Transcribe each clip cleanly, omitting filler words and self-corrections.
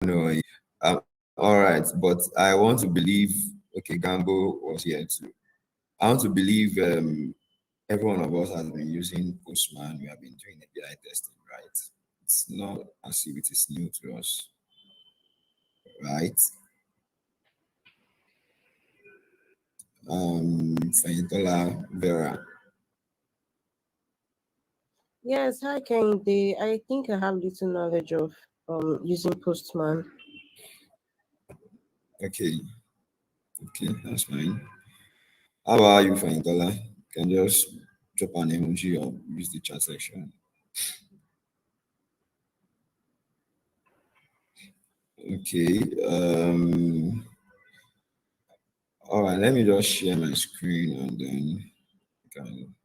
know. All right, but I want to believe. Okay, Gambo was here too. I want to believe every one of us has been using Postman. We have been doing API testing, right? It's not as if it is new to us, right? Fayintola Vera. Yes, hi Kehinde. I think I have little knowledge of using Postman. Okay, okay, that's fine. How about you, Fayintola? Can just drop an emoji or use the chat section. Okay. All right. Let me just share my screen and then can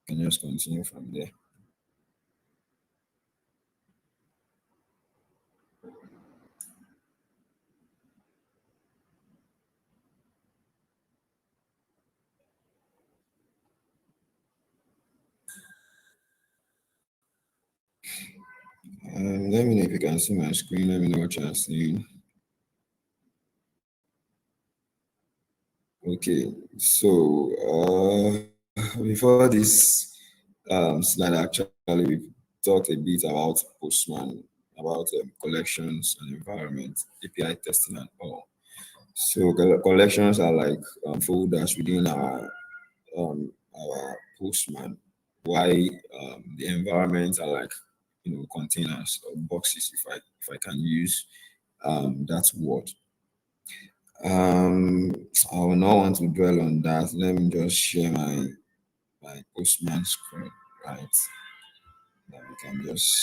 can just continue from there. Let me know if you can see my screen. Let me know what you're seeing. Okay. So before this slide, actually, we talked a bit about Postman, about collections and environment, API testing and all. So collections are like folders within our Postman. Why the environments are like containers or boxes, if I can use that word. Um, I will not want to dwell on that. Let me just share my Postman screen, right? Then we can just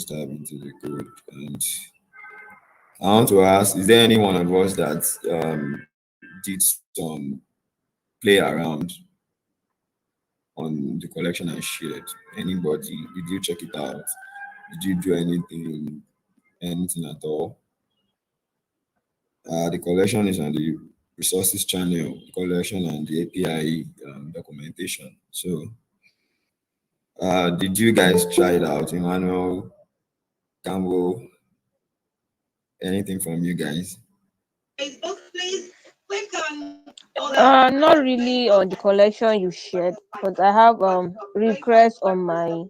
dive into the code. And I want to ask: is there any one of us that did some play around on the collection I shared? Anybody? Did you check it out? Did you do anything at all? The collection is on the resources channel, the collection and the API documentation. So, did you guys try it out, Emmanuel, Campbell? Anything from you guys? Not really on the collection you shared, but I have requests on my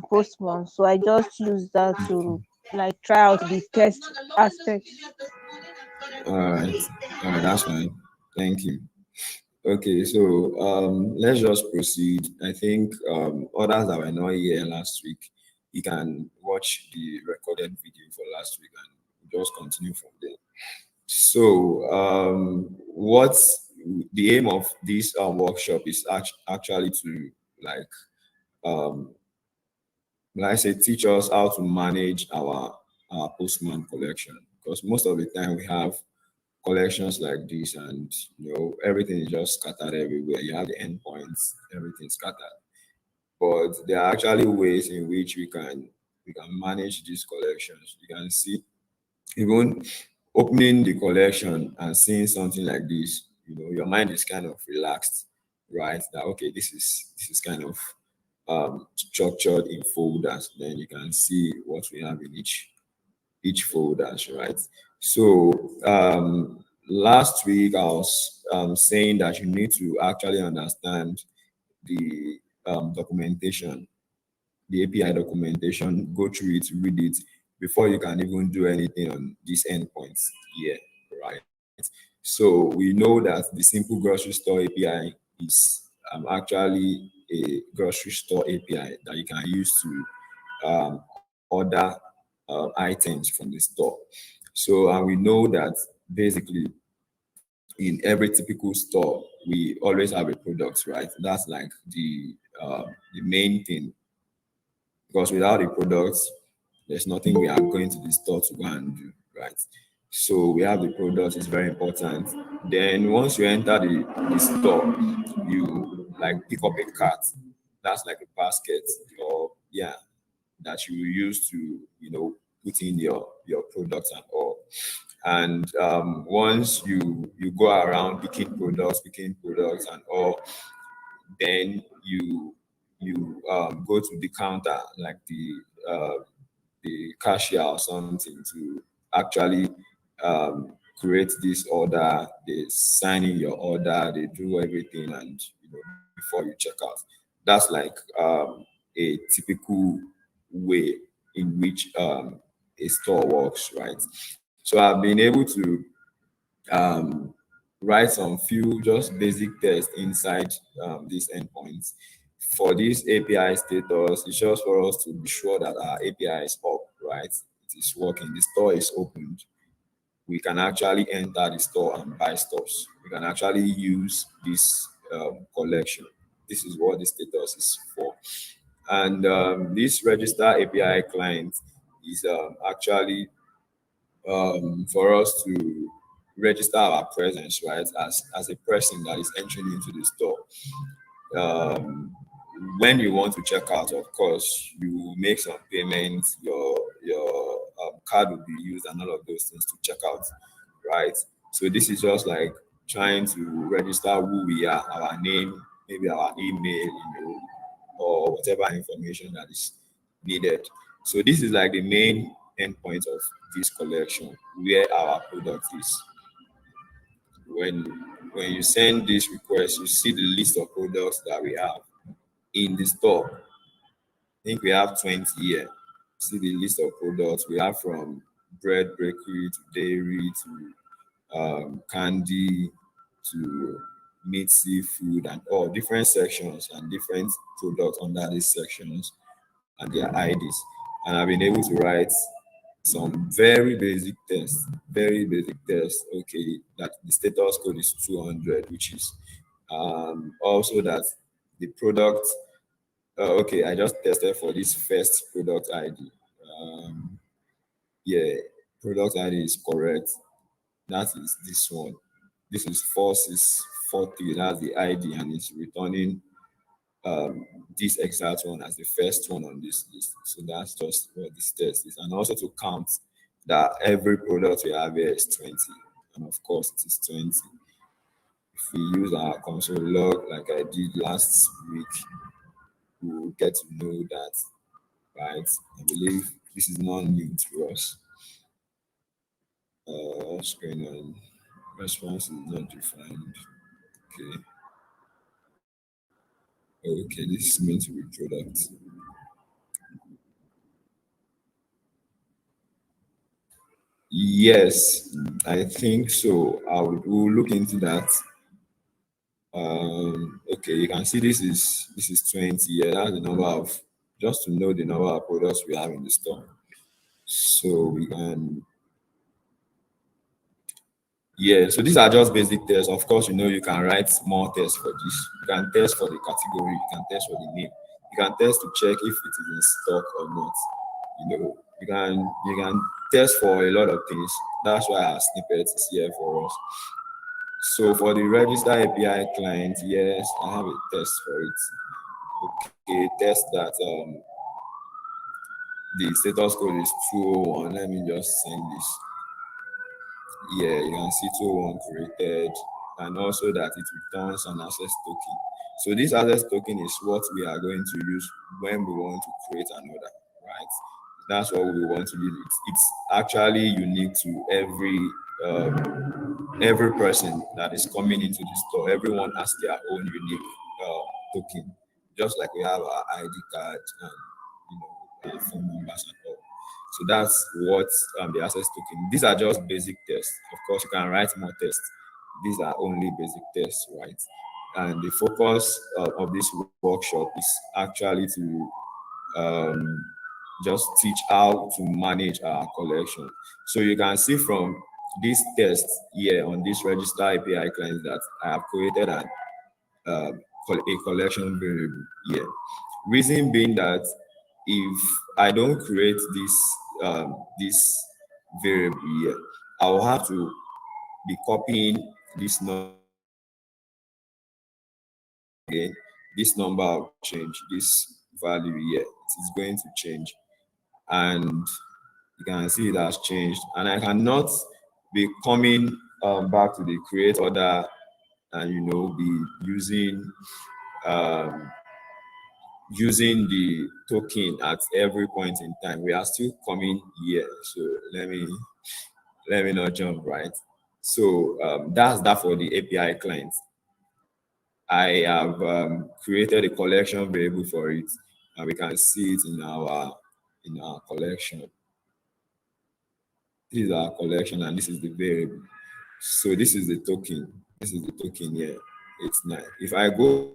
Postman, so I just use that to like try out the test aspect. All right, that's fine. Thank you. Okay, so let's just proceed. I think others that were not here last week, you can watch the recorded video for last week and just continue from there. So, what's the aim of this workshop is actually to like, um, like I say, teach us how to manage our Postman collection because most of the time we have collections like this and everything is just scattered everywhere. You have the endpoints, everything scattered. But there are actually ways in which we can manage these collections. You can see even opening the collection and seeing something like this, your mind is kind of relaxed, right? That okay, this is kind of structured in folders. Then you can see what we have in each folders, right? So last week I was saying that you need to actually understand the documentation, the API documentation, go through it, read it before you can even do anything on these endpoints here, right? So we know that the simple grocery store API is actually a grocery store API that you can use to order items from the store. So, and we know that basically in every typical store, we always have a product, right? That's like the main thing because without the products, there's nothing we are going to the store to go and do, right? So we have the product, it's very important. Then once you enter the store, you like pick up a cart. That's like a basket or yeah, that you use to, put in your products and all. And once you go around picking products and all, then you go to the counter, like the cashier or something to actually create this order. They sign in your order, they do everything, and before you check out. That's like a typical way in which a store works, right? So I've been able to um, write some few just basic tests inside these endpoints. For this API status, it's just for us to be sure that our API is up, right? It is working. The store is opened. We can actually enter the store and buy stuffs. We can actually use this collection. This is what the status is for. And this register API client is actually for us to register our presence, right, as a person that is entering into the store. Um, when you want to check out, of course, you make some payments, your card will be used and all of those things to check out, right? So this is just like trying to register who we are, our name, maybe our email, or whatever information that is needed. So this is like the main endpoint of this collection, where our product is. When when you send this request, you see the list of products that we have in the store. I think we have 20 here. See the list of products we have, from bread bakery to dairy to candy to meat, seafood, and all different sections and different products under these sections and their IDs. And I've been able to write some very basic tests. Okay, that the status code is 200, which is also that the product. Okay, I just tested for this first product ID. Yeah, product ID is correct. That is this one. This is 4643. That's the ID, and it's returning this exact one as the first one on this list. So that's just what this test is. And also to count that every product we have here is 20. And of course, it is 20. If we use our console log like I did last week, we will get to know that, right? I believe this is not new to us. Screen and response is not defined. Okay. Okay, this is meant to be product. Yes, I think so. We'll look into that. Okay, you can see this is 20. Yeah, that's the number of, just to know the number of products we have in the store. So we can, yeah, so these are just basic tests. Of course, you can write more tests for this. You can test for the category, you can test for the name, you can test to check if it is in stock or not. You can test for a lot of things. That's why our snippet is here for us. So for the register API client, yes, I have a test for it. Okay, test that the status code is 201. Let me just send this. Yeah, you can see 201 created, and also that it returns an access token. So this access token is what we are going to use when we want to create another, right? That's what we want to use. It's actually unique to every person that is coming into the store. Everyone has their own unique token, just like we have our ID card and our phone numbers and all. So that's what the access token. These are just basic tests. Of course, you can write more tests. These are only basic tests, right? And the focus of this workshop is actually to just teach how to manage our collection. So you can see from this test here on this register API client that I have created a collection variable here. Reason being that if I don't create this variable here, I will have to be copying this number again. This number will change. This value here, it is going to change, and you can see it has changed. And I cannot be coming back to the create order and be using using the token at every point in time. We are still coming here. So let me not jump, right? So that's that for the API client. I have created a collection variable for it, and we can see it in our collection. This is our collection, and this is the variable. So this is the token. This is the token here. It's nice. If I go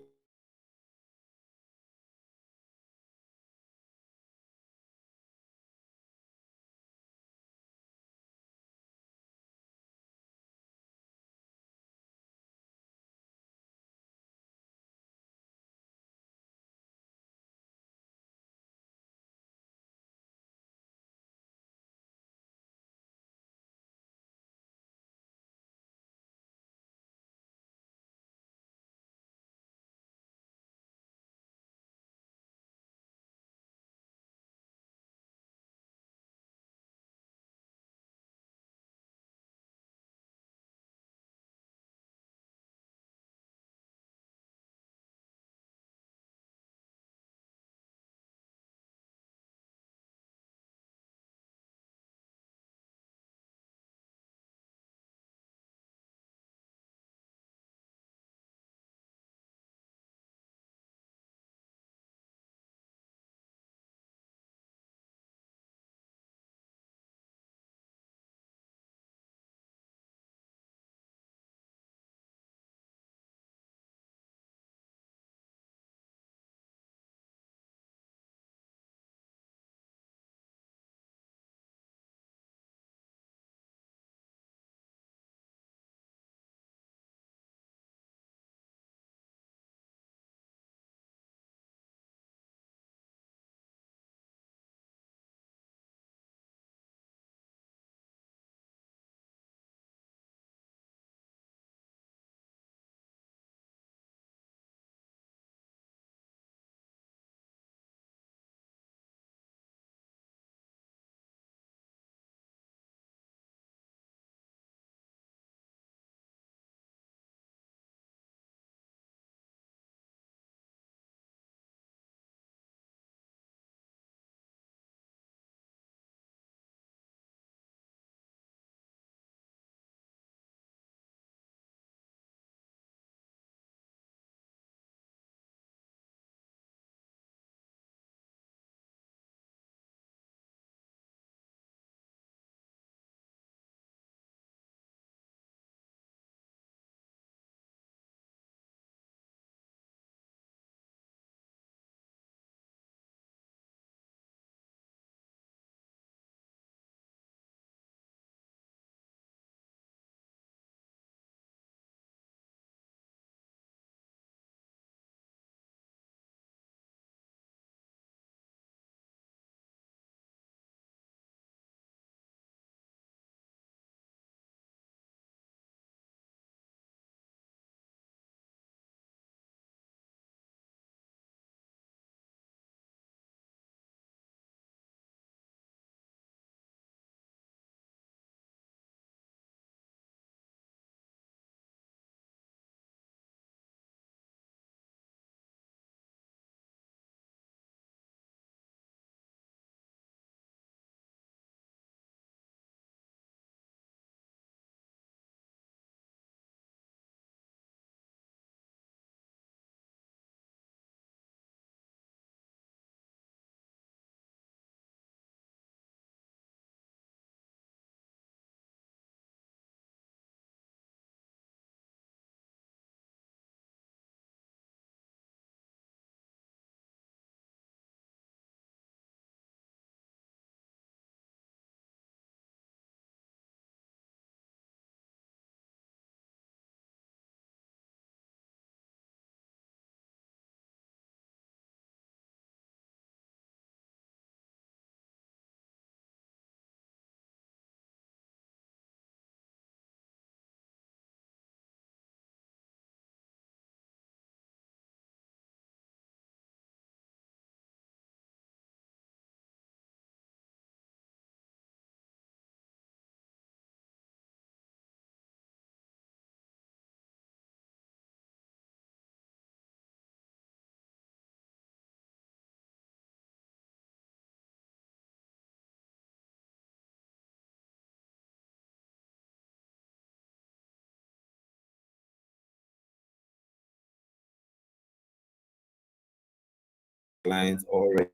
client already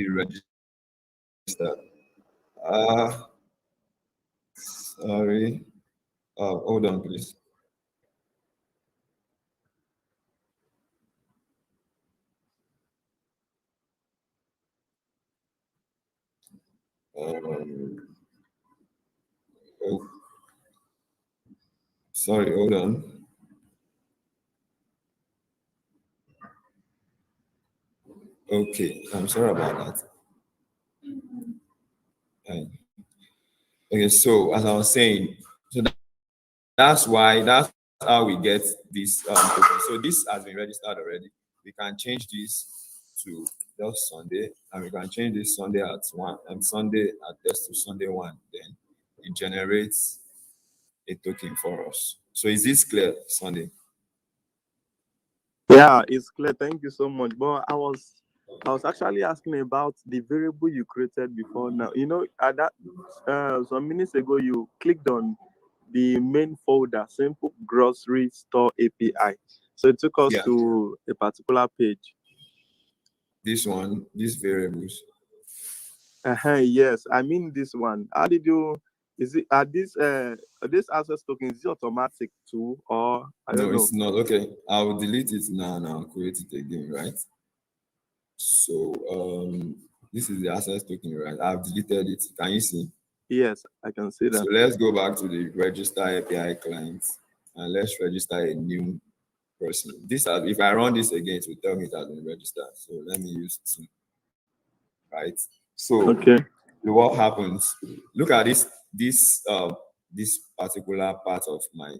registered. Sorry. Hold on, please. Um, oh, sorry, hold on. Okay, I'm sorry about that. Okay, so as I was saying, so that's how we get this token. So this has been registered already. We can change this to just Sunday, and we can change this Sunday at 1 and Sunday at test to Sunday 1. Then it generates a token for us. So is this clear, Sunday? Yeah, it's clear. Thank you so much. But I was actually asking about the variable you created before now. At that some minutes ago, you clicked on the main folder, simple grocery store API. So it took us Yeah, to a particular page. this one, these variables. Yes, I mean this one. How did you? Is it this access token? Is it automatic too, or I don't No, know? it's not. Okay, I'll delete it now and I'll create it again, right? So this is the access token, right? I've deleted it. Can you see? Yes, I can see So that. let's go back to the register API client and let's register a new person. If I run this again, it will tell me it has been registered. So let me use two, right? So Okay. what happens? Look at this particular part of my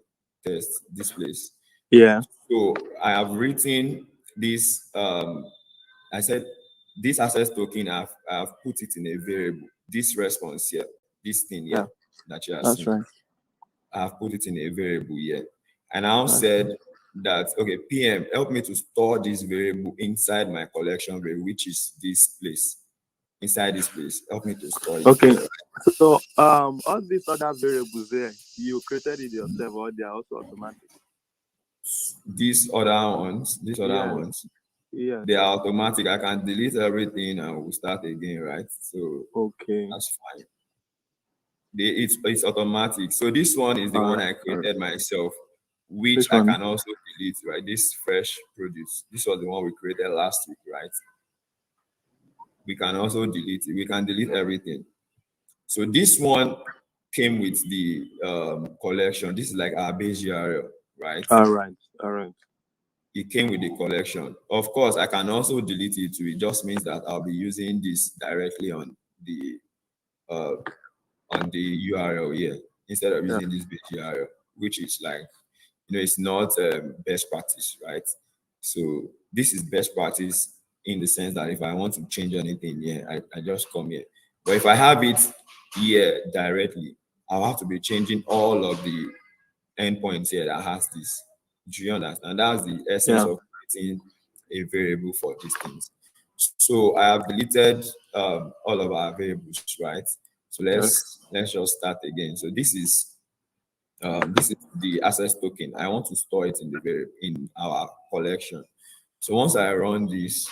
test, this place. Yeah. So I have written this. I said this access token. I've put it in a variable. This response here, this thing Yeah. here that you are That's seeing. right. I've put it in a variable here. And I now That's said that, okay, PM, help me to store this variable inside my collection variable, which is this place. Inside this place, help me to store it okay. there. So all these other variables there, you created it yourself, or they are also automatic? These other Yes. ones, Yes. they are automatic. I can delete everything and we'll start again, right? So Okay. that's fine. It's automatic. So this one is the All one right. I All right. created myself, which Which I one? can also delete, right? This fresh produce. This was the one we created last week, right? We can also delete it. We can delete everything. So this one came with the collection. This is like our base URL, right? All right. All right. It came with the collection. Of course, I can also delete it too. It just means that I'll be using this directly uh, on the URL here instead of Yeah. using this base URL, which is like, it's not best practice, right? So this is best practice in the sense that if I want to change anything here, I just come here. But if I have it here directly, I'll have to be changing all of the endpoints here that has this. Do you understand? That's the essence Yeah. of creating a variable for these things. So I have deleted all of our variables, right? So Okay. let's just start again. So this is the access token. I want to store it in our collection. So once I run this,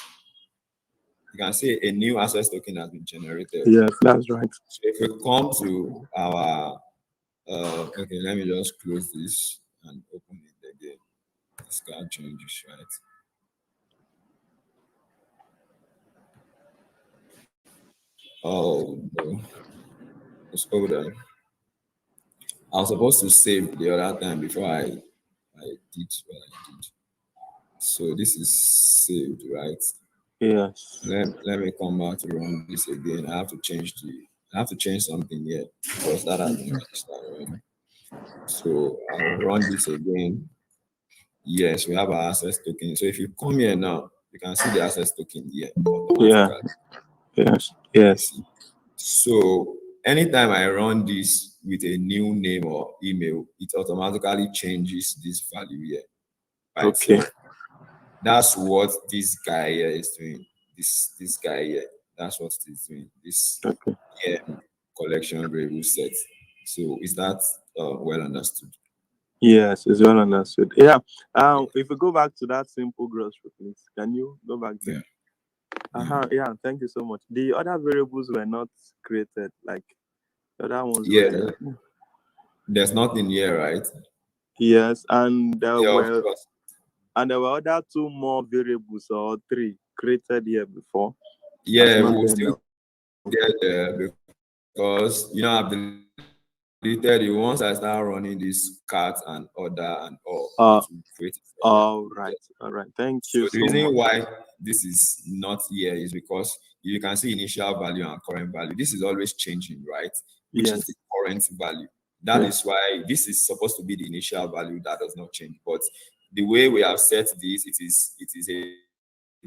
you can see a new access token has been generated. Yes, that's right. So if we come to our okay, let me just close this and open it again. This can't change this, right? Oh no, let's hold on. I was supposed to save the other time before I did what I did. So this is saved, right? Yes. Let me come back to run this again. I have to change something here because that has been registered already. So I'll run this again. Yes, we have our access token. So if you come here now, you can see the access token here Yeah. automatically. Yes. You Yes. see. So anytime I run this with a new name or email, it automatically changes this value here by Okay. itself. That's what this guy here is doing. This guy here, that's what he's doing. This Okay. collection variable set. So is that well understood? Yes, it's well understood. Yeah. Yeah. If we go back to that simple grocery, please, can you go back there? Yeah. Yeah, thank you so much. The other variables were not created, like the other ones Yeah, were. there's nothing here, right? Yes, and Yeah, of course. there were other two more variables or three created here before. That's Yeah, not we'll there still now. get there because I've deleted it. Once I start running this cat and order and all, it Uh, will create it for me. all right, all right. Thank So you the so reason much. why this is not here is because you can see initial value and current value. This is always changing, right? Which is the Yes, current value. That yes. is why this is supposed to be the initial value that does not change. But the way we have set this, it is a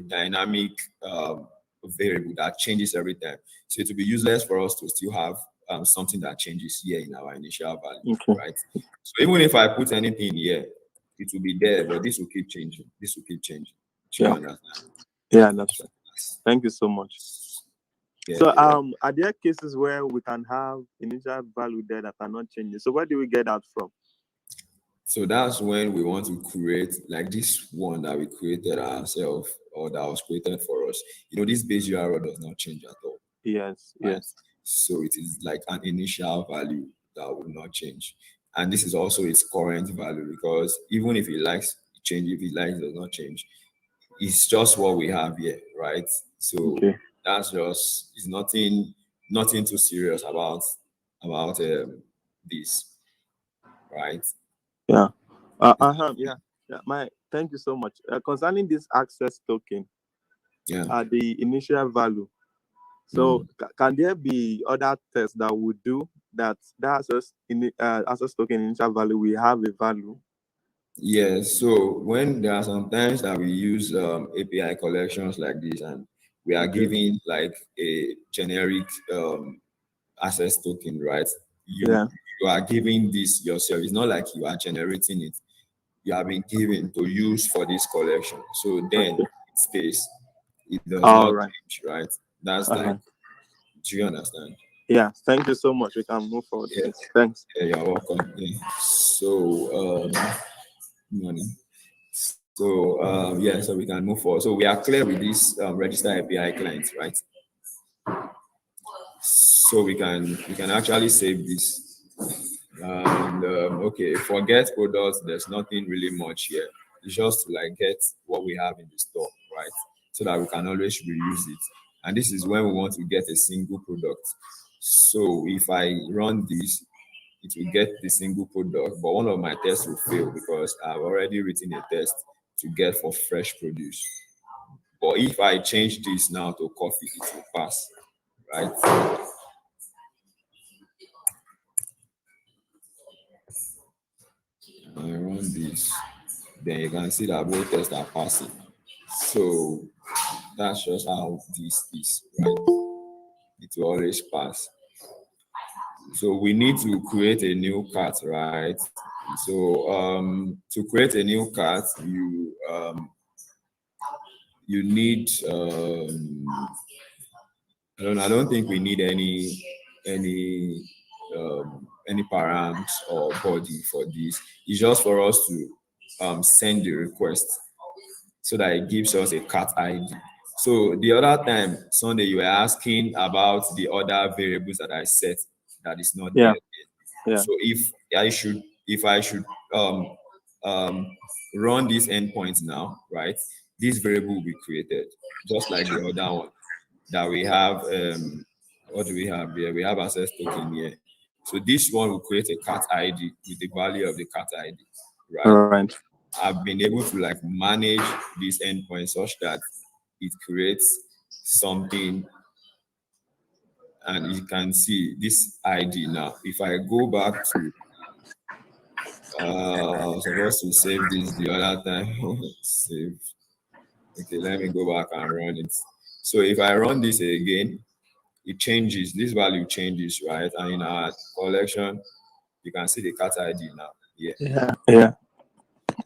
dynamic variable that changes every time. So it will be useless for us to still have something that changes here in our initial value, Okay. right? So even if I put anything here, it will be there, but this will keep changing. This will keep changing. Do you Yeah, understand? yeah. That's right. Thank you so much. Yeah, So, you're welcome. are there cases where we can have initial value there that are not changing? So, where do we get that from? So that's when we want to create like this one that we created ourselves or that was created for us. This base URL does not change at all, Yes, right? yes. So it is like an initial value that will not change. And this is also its current value because even if it likes change, if it likes does not change, it's just what we have here, right? So Okay. that's just it's nothing too serious about this, right? Yeah. Yeah. Yeah. Thank you so much. Concerning this access token, Yeah. the initial value. So, can there be other tests that would do that? That access token initial value we have a value. Yeah, so when there are some times that we use API collections like this, and we are Okay. giving like a generic access token, right? You Yeah. you are giving this yourself. It's not like you are generating it. You have been given to use for this collection. So then Okay. it stays. It does All not right. change, right? That's Uh-huh. like, do you understand? Yeah. Thank you so much. We can move forward, Yeah, please. Thanks. yeah, you're welcome. Yeah. So morning. So we can move forward. So we are clear with this register API client, right? So we can actually save this. And okay, forget products. There's nothing really much here. It's just to like get what we have in the store, right? So that we can always reuse it. And this is when we want to get a single product. So if I run this, it will get the single product, but one of my tests will fail because I've already written a test to get for fresh produce. But if I change this now to coffee, it will pass, right? I run this, then you can see that both tests are passing. So that's just how this is, right? It will always pass. So we need to create a new cart, right? So to create a new cart, you need I don't think we need any any params or body for this. It's just for us to send the request so that it gives us a cart ID. So the other time, Sunday, you were asking about the other variables that I set that is not there Yeah. yet. Yeah. So if I should um um run this endpoint now, right? This variable will be created just like the other one that we have. What do we have here? We have access token here. So this one will create a cart ID with the value of the cart ID, All right? right. I've been able to like manage this endpoint such that it creates something, and you can see this ID now. If I go back to I was supposed to save this the other time. Save. Okay, let me go back and run it. So if I run this again, it changes. This value changes, right? And in our collection, you can see the cat ID now. Yeah. Yeah. Yeah.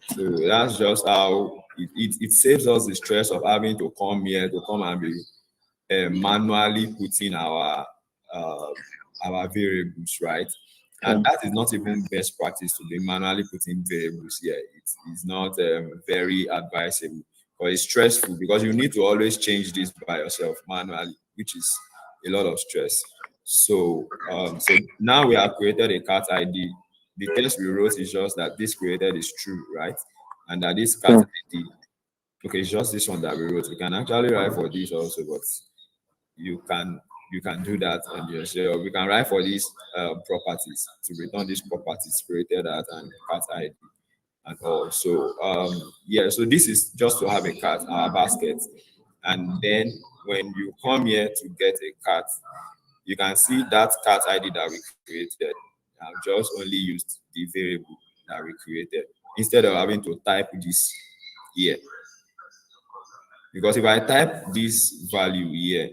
So that's just how it saves us the stress of having to come here to come and be manually putting uh, our variables, right? Yeah. And that is not even best practice to be manually putting variables here. It is not very advisable or it's stressful because you need to always change this by yourself manually, which is a lot of stress. So now we have created a cat ID. The text we wrote is just that this created is true, right? And that this cat ID, okay, it's just this one that we wrote. You can actually write for this also, but you can you can do that on yourself. We can write for these properties to return these properties created at and cat ID and all. Yeah, so this is just to have a cat, our basket. And then when you come here to get a cat, you can see that cat ID that we created. I've just only used the variable that we created instead of having to type this here. Because if I type this value here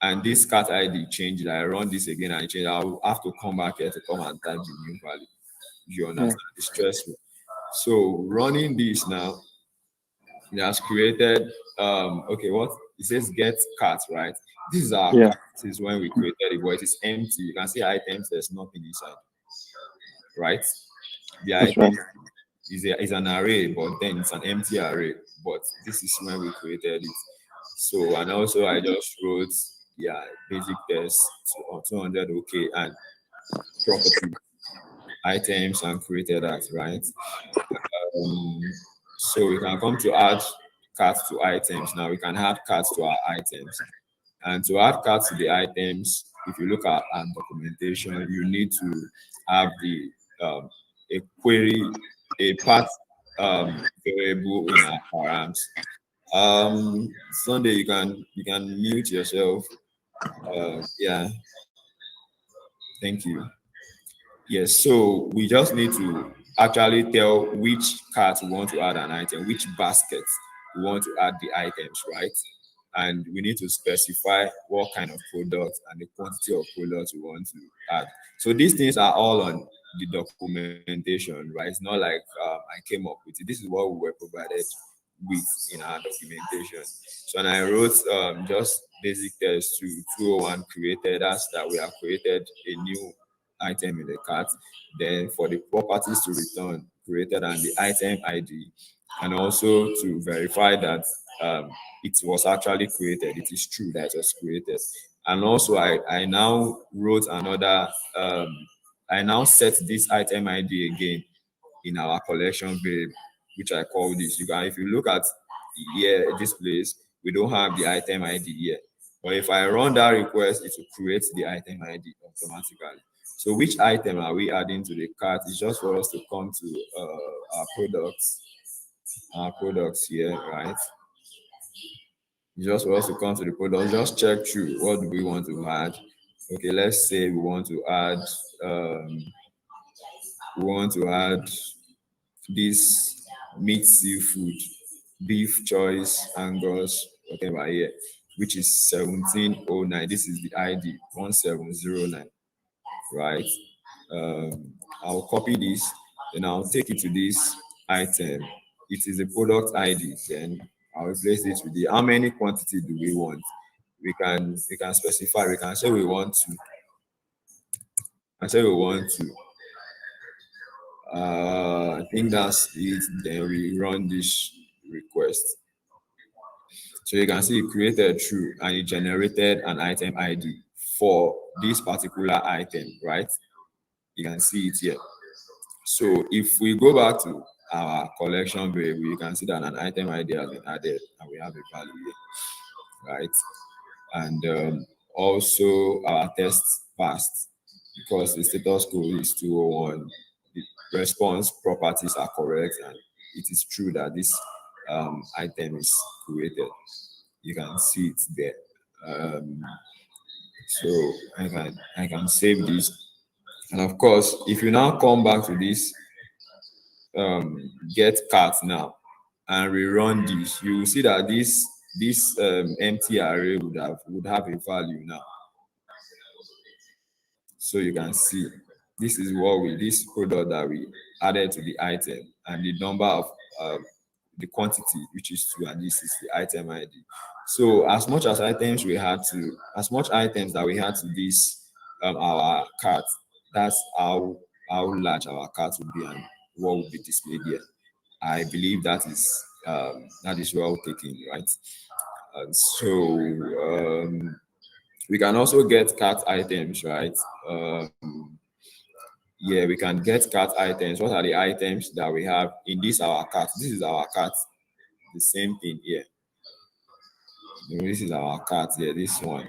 and this cat ID changes, I run this again and change, I'll have to come back here to come and type the new value. You understand? It's stressful. So running this now, it has created okay, what it says get cat, right? This is our cat. This is when we created it, but it is empty. You can see items, there's nothing inside, right? The item is an array, but then it's an empty array. But this is when we created it. So, and also I just wrote, yeah, basic test on 200, okay, and property items and created that, right? So we can come to add cards to items. Now we can add cards to our items. And to add cards to the items, if you look at our documentation, you need to have the a query, a path variable in our params. Sunday, you can mute yourself. Yeah, thank you. Yes, so we just need to actually tell which cart we want to add an item, which basket we want to add the items, right? And we need to specify what kind of product and the quantity of products we want to add. So these things are all on the documentation, right? It's not like I came up with it. This is what we were provided with in our documentation. So and I wrote just basic text to 201 created as that we have created a new item in the cart. Then for the properties to return created and the item ID, and also to verify that it was actually created. It is true that it was created. And also I now wrote another I now set this item ID again in our collection variable, which I call this. You can, if you look at here, this place, we don't have the item ID here. But if I run that request, it will create the item ID automatically. So which item are we adding to the cart? It's just for us to come to our products here, right? It's just for us to come to the product. Just check through what do we want to add. Okay, let's say we want to add this meat, seafood, beef choice, angus, whatever here, which is 1709. This is the ID 1709, right? I'll copy this, then I'll take it to this item. It is a product ID. Then I'll replace it with the how many quantity do we want? We can specify. We can say we want to. I think that's it. Then we run this request. So you can see it created true and it generated an item ID for this particular item, right? You can see it here. So if we go back to our collection variable, you can see that an item ID has been added and we have a value here, right? And also our test passed because the status code is 201. The response properties are correct and it is true that this item is created. You can see it there. So I can save this. And of course, if you now come back to this get cart now and rerun this, you will see that this empty array would have a value now. So you can see this is this product that we added to the item and the number of the quantity, which is 2, and this is the item ID. So as much items that we had to this our cart, that's how large our cart would be and what would be displayed here. I believe that is that is well taken, right? And so we can also get cart items, right? Yeah, we can get cart items. What are the items that we have in this our cart? This is our cart. The same thing here. This is our cart here. This one.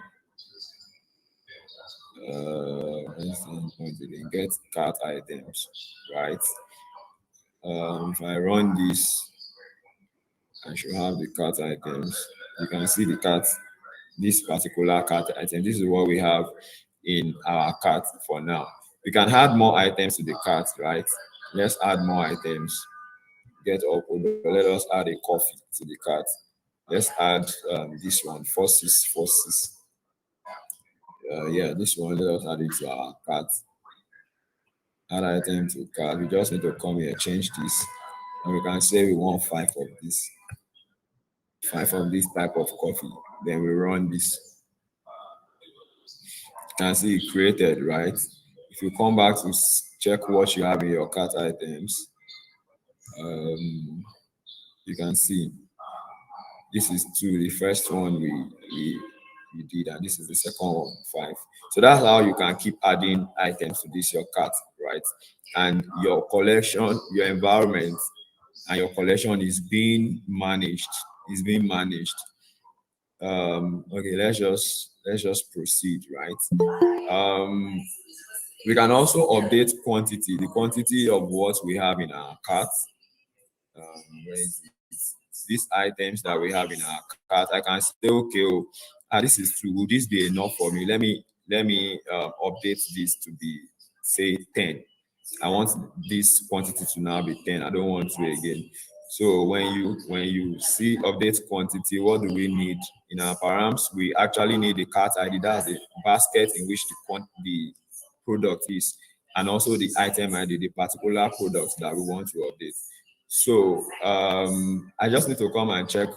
Get cart items, right? If I run this, I should have the cart items. You can see the cart, this particular cart item. This is what we have in our cart for now. We can add more items to the cart, right? Let's add more items. Get up, let us add a coffee to the cart. Let's add this one, forces. Yeah, this one, let us add it to our cart. Add item to cart. We just need to come here, change this, and we can say we want 5 of this type of coffee. Then we run this. You can see it created, right? If you come back to check what you have in your cart items, you can see this is 2. The first one we did, and this is the second one, 5. So that's how you can keep adding items to this your cart, right? And your collection, your environment, and your collection is being managed. Okay, let's just proceed, right? We can also update quantity, the quantity of what we have in our cart. Where is it? These items that we have in our cart, I can say, okay, this is 2. Will this be enough for me? Let me update this to be, say, 10. I want this quantity to now be 10. I don't want to again. So when you see update quantity, what do we need in our params? We actually need the cart ID, that's the basket in which the product is, and also the item ID, the particular product that we want to update. So I just need to come and check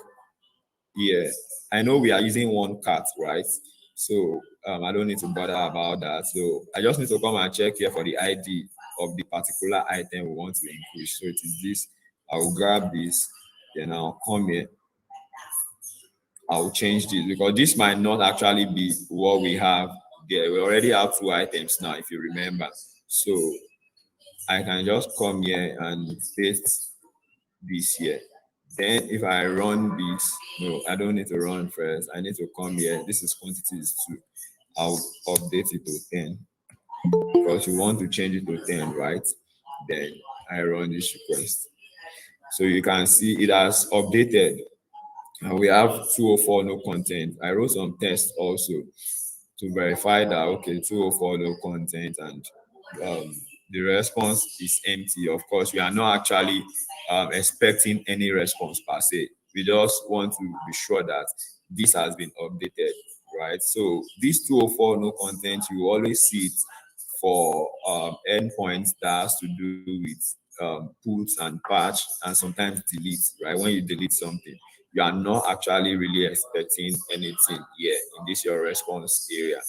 here. I know we are using one cart, right? So I don't need to bother about that. So I just need to come and check here for the ID of the particular item we want to increase. So it is this. I'll grab this, then I'll come here. I'll change this because this might not actually be what we have there. We already have 2 items now, if you remember. So I can just come here and paste this here. Then if I run this, no, I don't need to run first. I need to come here. This is quantity is 2. I'll update it to 10 because you want to change it to 10, right? Then I run this request. So you can see it has updated. And we have 204 no content. I wrote some tests also to verify that, okay, 204 no content, and the response is empty. Of course, we are not actually expecting any response per se. We just want to be sure that this has been updated, right? So this 204 no content, you always see it for endpoints that has to do with put and patch and sometimes delete, right? When you delete something, you are not actually really expecting anything here in this your response area.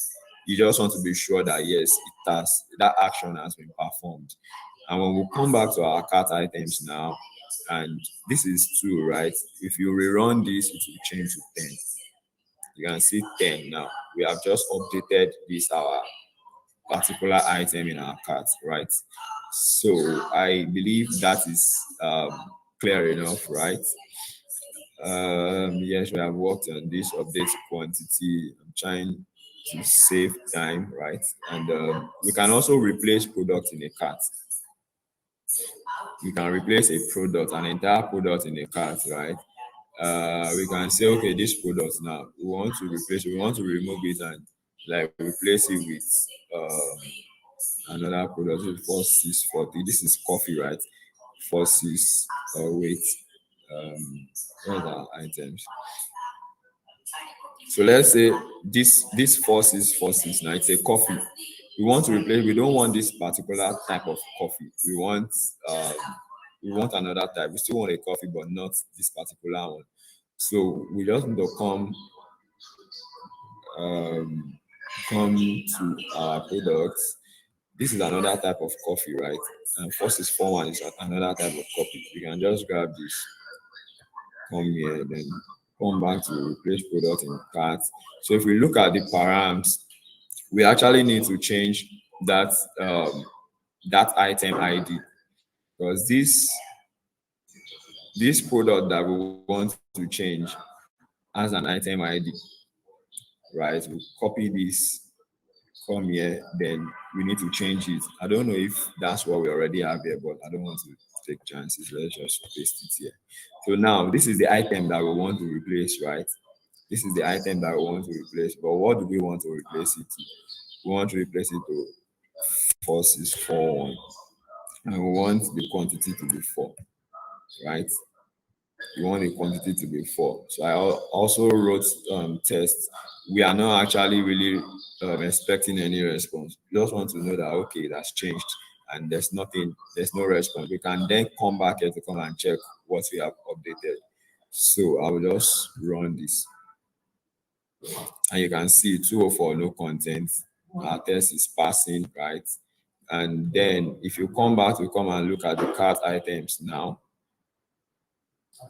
You just want to be sure that yes, that action has been performed. And when we come back to our cart items now, and this is 2, right? If you rerun this, it will change to 10. You can see 10 now. We have just updated this our particular item in our cart, right? So I believe that is clear enough, right? Yes, we have worked on this update quantity. I'm trying to save time, right? And we can also replace product in a cart. We can replace a product, an entire product in a cart, right? We can say, okay, this product now we want to replace, we want to remove it and like replace it with another product with 4640. This is coffee, right? 46 wait. What are our items? So let's say this forces now it's a coffee. We want to replace. We don't want this particular type of coffee. We want another type. We still want a coffee, but not this particular one. So we just need to come to our products. This is another type of coffee, right? And 4641 is another type of coffee. You can just grab this. come here, then come back to replace product in cart. So if we look at the params, we actually need to change that that item ID, because this product that we want to change has an item ID, right? We copy this, come here, then we need to change it. I don't know if that's what we already have here, but I don't want to take chances. Let's just paste it here. So now this is the item that we want to replace, right? This is the item that we want to replace. But what do we want to replace it to? We want to replace it to forces 4, and we want the quantity to be 4, right? You want the quantity to be 4. So I also wrote tests. We are not actually really expecting any response. We just want to know that okay, that's changed, and there's nothing, there's no response. We can then come back here to come and check what we have updated. So I will just run this, and you can see 204 no content. Our test is passing, right? And then if you come back to come and look at the cart items now,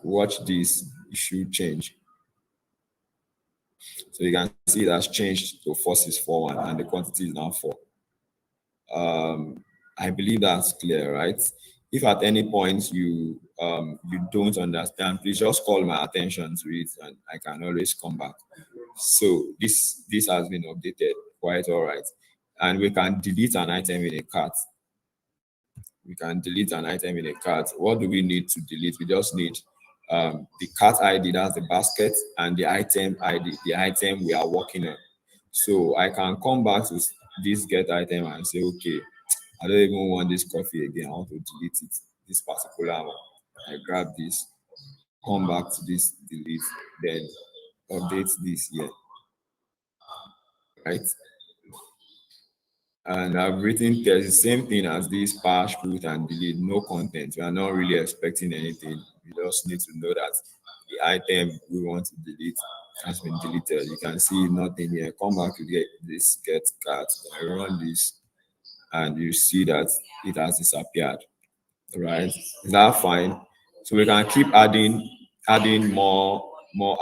watch this, it should change. So you can see it has changed to forces 4 and the quantity is now 4. I believe that's clear, right? If at any point you don't understand, please just call my attention to it, and I can always come back. So this has been updated, quite all right. And we can delete an item in a cart. We can delete an item in a cart. What do we need to delete? We just need the cart ID, that's the basket, and the item ID, the item we are working on. So I can come back to this get item and say, okay, I don't even want this coffee again. I want to delete it, this particular one. I grab this, come back to this, delete, then update this here, right? And I've written there's the same thing as this patch, put and delete, no content. We are not really expecting anything. We just need to know that the item we want to delete has been deleted. You can see nothing here. Come back to this get cart. I run this, and you see that it has disappeared. Right? Is that fine? So we can keep adding more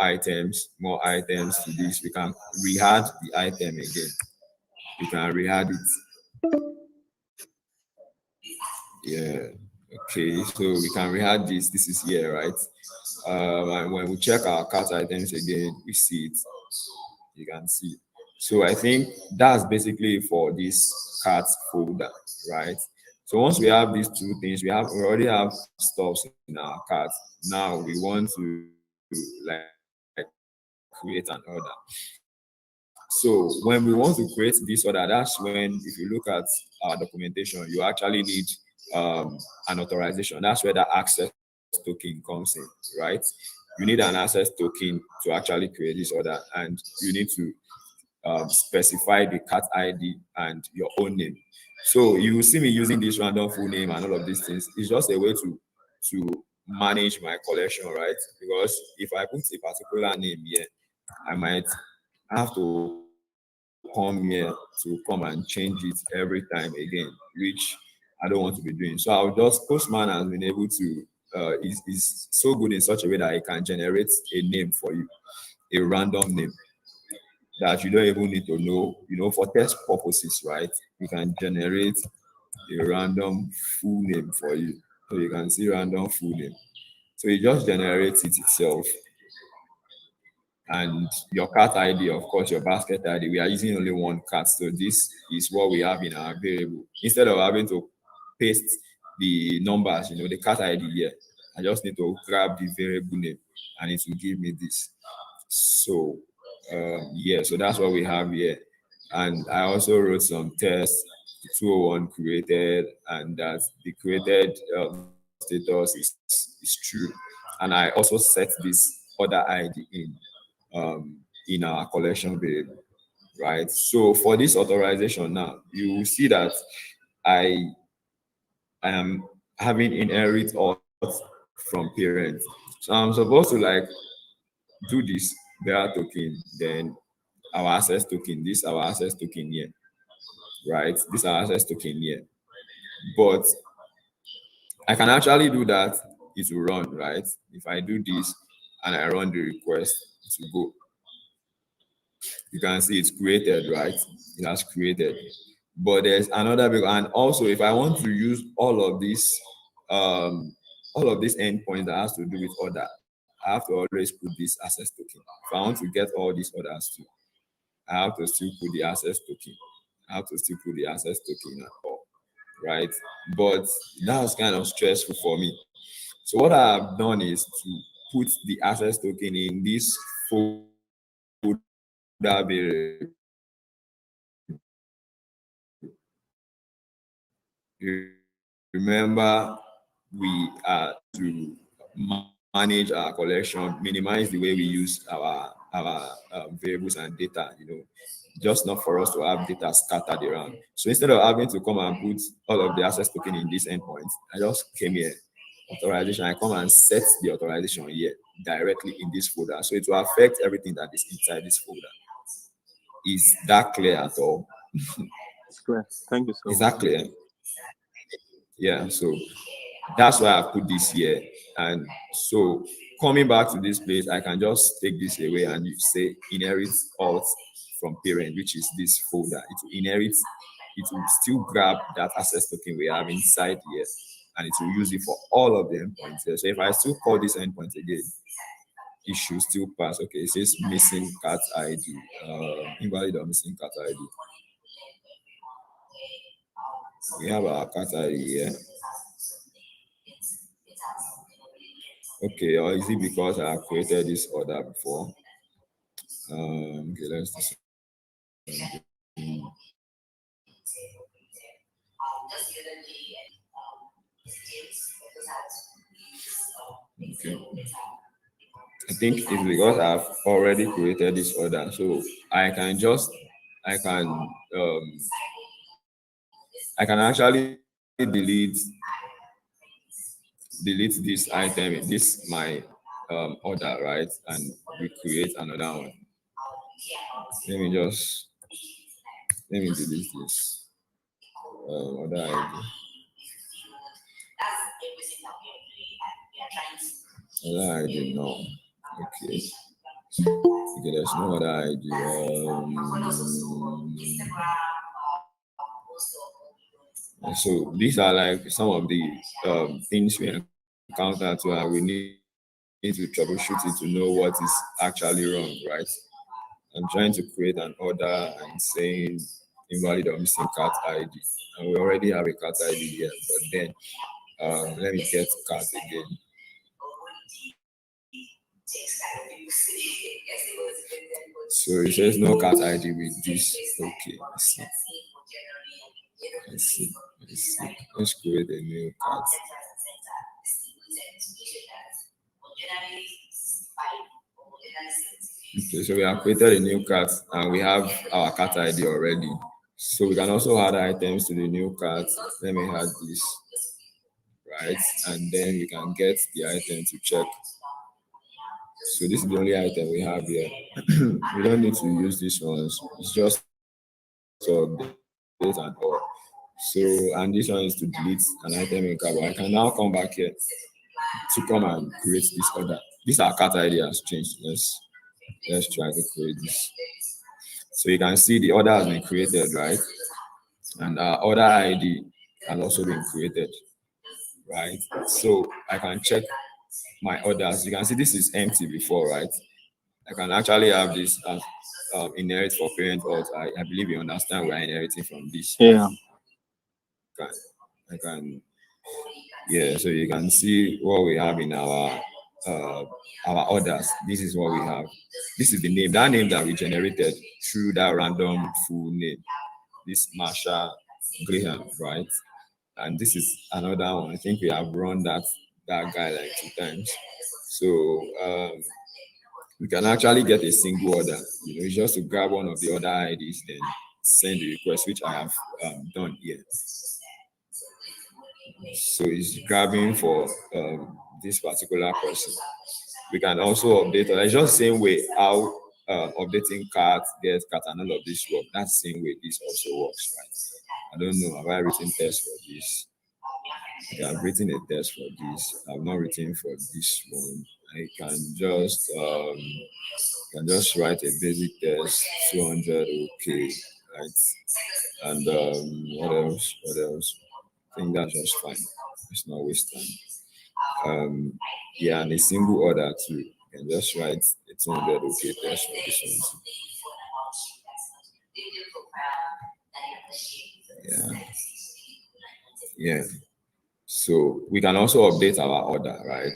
items to this. We can re-add the item again. We can re-add it. Yeah. Okay. So we can re-add this. This is here, right? And when we check our cart items again, we see it. You can see. So I think that's basically for this cart folder, right? So once we have these two things, we already have stuff in our cart. Now we want to like create an order. So when we want to create this order, that's when, if you look at our documentation, you actually need an authorization. That's where the access token comes in, right? You need an access token to actually create this order, and you need to specify the cart ID and your own name. So you will see me using this random full name and all of these things. It's just a way to manage my collection, right? Because if I put a particular name here, I might have to come here to come and change it every time again, which I don't want to be doing. So I'll just Postman has been able to is so good in such a way that it can generate a name for you, a random name that you don't even need to know, for test purposes, right? You can generate a random full name for you. So you can see random full name. So it just generates it itself. And your cart ID, of course, your basket ID, we are using only one cart. So this is what we have in our variable. Instead of having to paste the numbers, the cart ID here, I just need to grab the variable name and it will give me this. So yeah, so that's what we have here. And I also wrote some tests. 201 created, and that the created status is true. And I also set this other ID in our collection variable, right? So for this authorization now, you will see that I am having inherit auth from parents. So I'm supposed to like do this bearer token, then our access token, this our access token here, right? This our access token here. But I can actually do that, it will run, right? If I do this, and I run the request to go, you can see it's created, right? It has created. But there's another big, and also if I want to use um, all of these endpoints that has to do with order, I have to always put this access token. If I want to get all these orders too, I have to still put the access token. I have to still put the access token at all, right? But that was kind of stressful for me. So what I've done is to put the access token in this folder variable. You remember, we are to manage our collection, minimize the way we use our variables and data. Just not for us to have data scattered around. So instead of having to come and put all of the access token in this endpoint, I just came here, authorization. I come and set the authorization here directly in this folder. So it will affect everything that is inside this folder. Is that clear at all? It's clear. Thank you so Is much. that clear? Yeah, so that's why I put this here. And so coming back to this place, I can just take this away and you say inherit alt from parent, which is this folder. It will inherit, it will still grab that access token we have inside here, and it will use it for all of the endpoints here. So if I still call this endpoint again, it should still pass. Okay, it says missing cat ID, invalid or missing cat ID. We have our cat ID here. Okay, or is it because I have created this order before? Okay, let's do something. Okay. I think it's because I've already created this order, so I can just I can um I can actually delete this item, this my order, right, and recreate another one. Let me just delete this order ID. Other ID, no. Okay. Okay, there's no other ID. So these are like some of the things we encounter to, and we need to troubleshoot it to know what is actually wrong, right? I'm trying to create an order and saying invalid or missing cat ID, and we already have a cat ID here. But then let me get cat again. So it says no cat ID with this. Okay, let's see. Let's create a new cat. Okay, so we have created a new cat and we have our cat ID already. So we can also add items to the new cat. Let me add this, right? And then we can get the item to check. So this is the only item we have here. We don't need to use this one. It's just to update and all. So, and this one is to delete an item in card. I can now come back here to come and create this order. This our cat ID has changed. Let's try to create this. So you can see the order has been created, right? And our order ID has also been created, right? So I can check my orders. You can see this is empty before, right? I can actually have this as inherit for parent alt. I believe you understand we're inheriting from this. Yeah. I can, yeah. So you can see what we have in our orders. This is what we have. This is the name, that name that we generated through that random full name. This Marsha Graham, right? And this is another one. I think we have run that guy like 2 times. So we can actually get a single order. It's just to grab one of the other IDs, then send the request, which I have done here. So it's grabbing for this particular person. We can also update, or it's just the same way how updating cards, get cat, and all of this work. That's the same way this also works, right? I don't know. Have I written test for this? Okay, I've written a test for this. I've not written for this one. I can just write a basic test, 200, okay, right? And what else? What else? I think that's just fine. It's not waste time. Yeah, and a single order too. You can just write a 200 okay test for this one too. Yeah, yeah. So we can also update our order, right?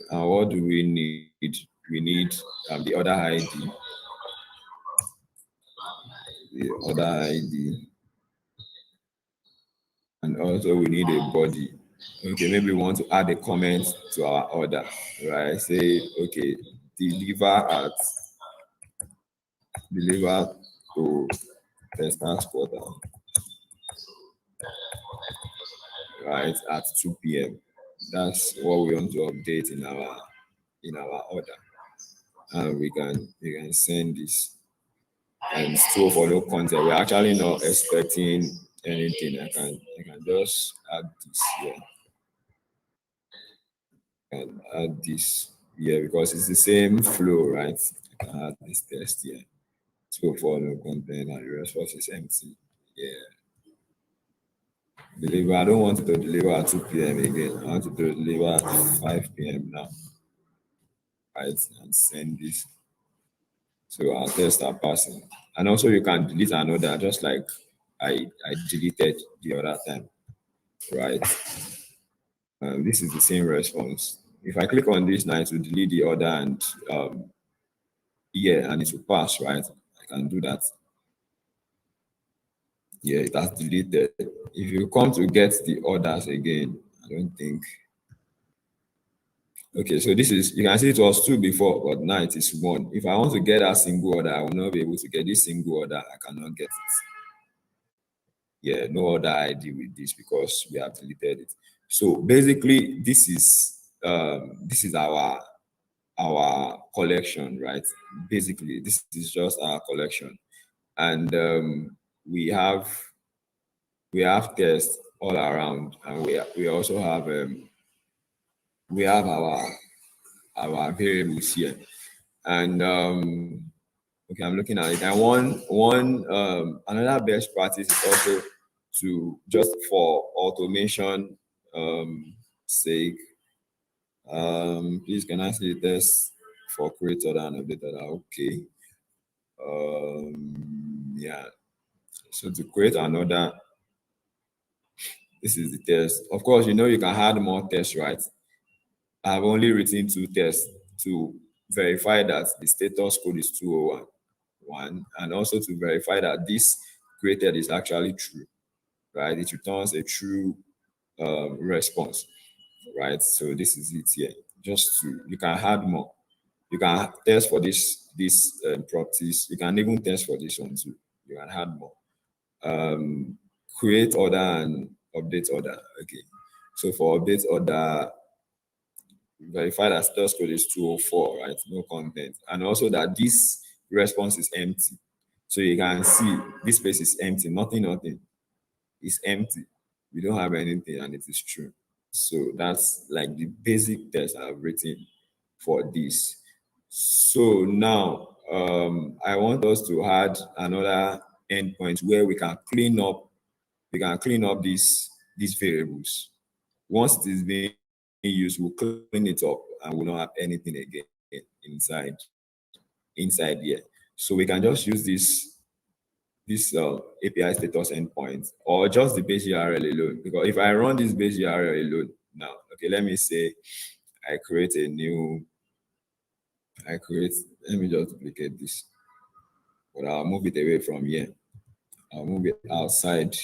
And what do we need? We need the order ID, and also we need a body. Okay, maybe we want to add a comment to our order, right? Say, okay, deliver to Testers Quarter, right, at 2 p.m. That's what we want to update in our order. And we can send this and still follow content. We're actually not expecting anything. I can just add this here. And add this here because it's the same flow, right? I can add this test here. So follow content and the response is empty. Yeah. Deliver. I don't want it to deliver at 2 p.m. again. I want it to deliver at 5 p.m. now. Right? And send this. So our tests are passing. And also you can delete another, just like I deleted the other time. Right? This is the same response. If I click on this now, it will delete the order and yeah, and it will pass, right? I can do that. Yeah, it has deleted. If you come to get the orders again, I don't think. Okay, so this is, you can see it was 2 before, but now it is 1. If I want to get a single order, I will not be able to get this single order. I cannot get it. Yeah, no other ID with this because we have deleted it. So basically, this is our collection, right? Basically, this is just our collection, and we have tests all around, and we also have our variables here, and okay, I'm looking at it. And one another best practice is also to, just for automation sake, please can I see the test for create order and update order? Okay. Yeah. So to create another, this is the test. Of course, you can add more tests, right? I've only written 2 tests to verify that the status code is 201, and also to verify that this created is actually true, right? It returns a true response, right? So this is it here. You can add more. You can test for these properties. You can even test for this one too. You can add more. Create order and update order. Okay. So for update order, verify that status code is 204, right? No content. And also that this response is empty. So you can see this space is empty. Nothing. It's empty. We don't have anything, and it is true. So that's like the basic test I've written for this. So now I want us to add another endpoint where we can clean up these variables. Once it is being used, we'll clean it up and we'll not have anything again inside here. So we can just use this API status endpoint, or just the base URL alone. Because if I run this base URL alone now, okay, let me say let me just duplicate this, but I'll move it away from here. I'll move it outside.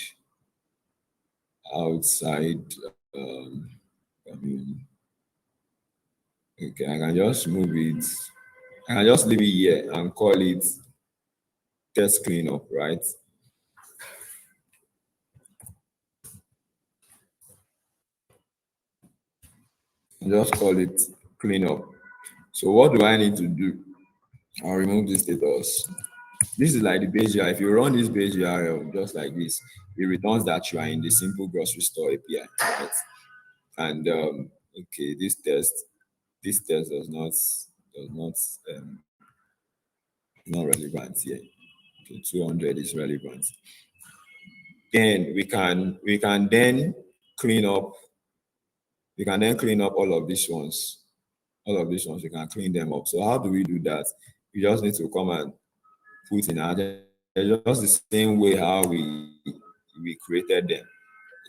Okay, I can just move it. I can just leave it here and call it test cleanup, right? Just call it cleanup. So what do I need to do? I'll remove this status. This is like the base URL. If you run this base URL just like this, it returns that you are in the simple grocery store API, right? And okay, this this test um, not relevant here. Okay, 200 is relevant. Then we can then clean up all of these ones. All of these ones we can clean them up. So how do we do that? We just need to come and put in our just the same way how we created them.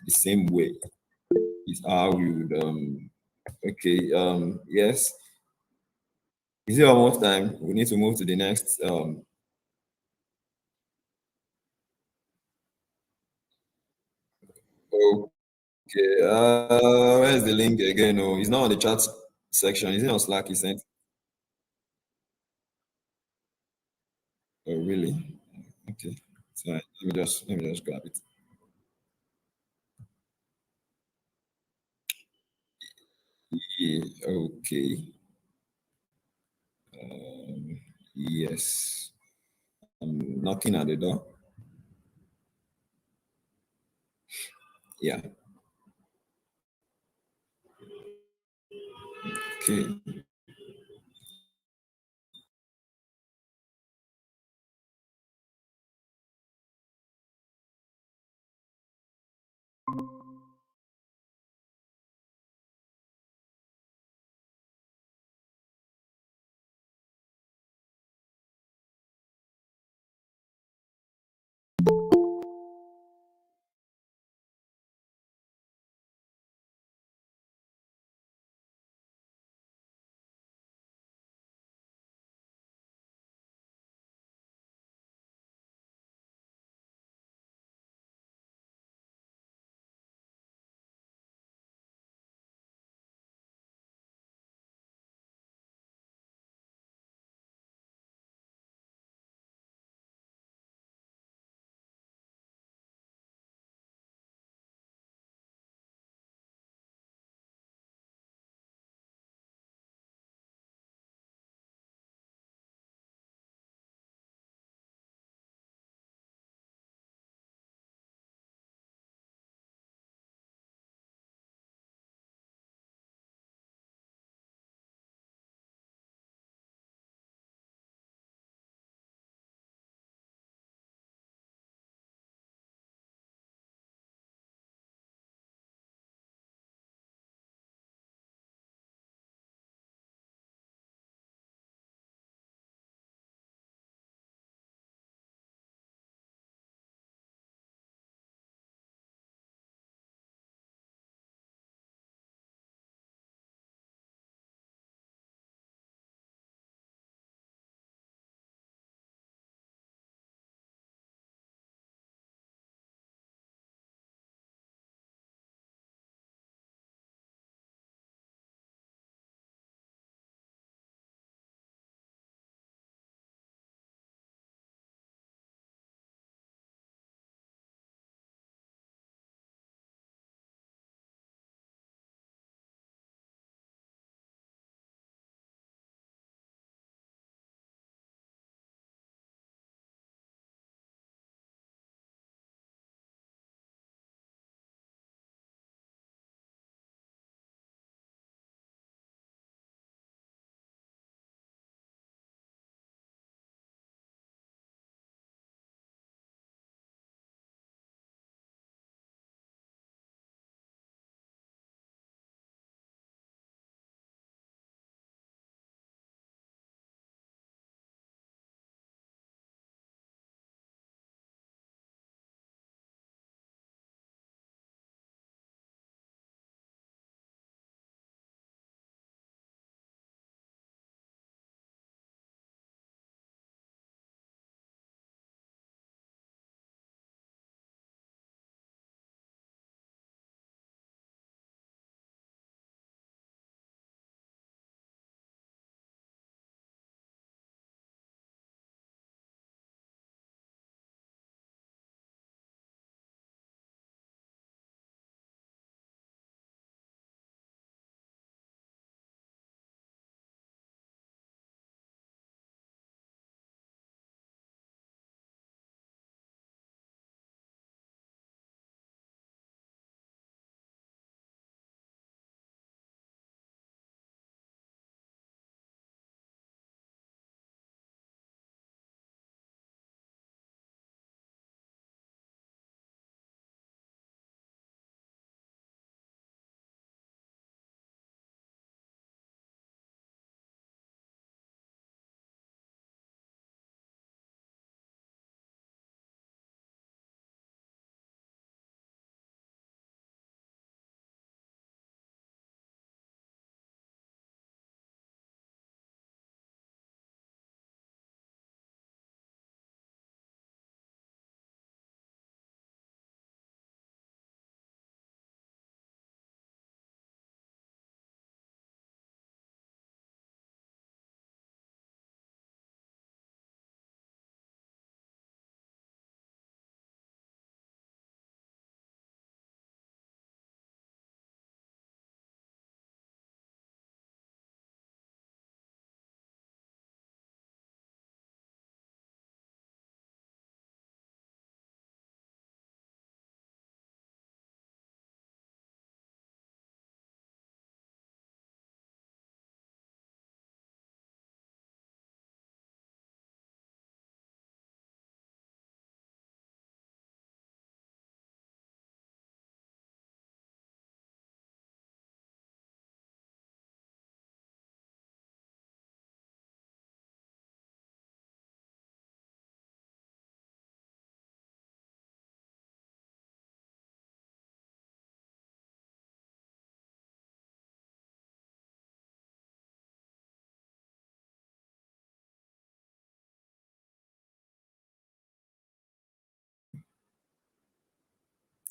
The same way is how we would okay, yes. Is it almost time? We need to move to the next okay. Where's the link again? Oh, it's not on the chat section. Is it on Slack? He sent. Oh, really? Okay. So let me just grab it. Yeah, okay. Yes. I'm knocking at the door. Yeah. Okay.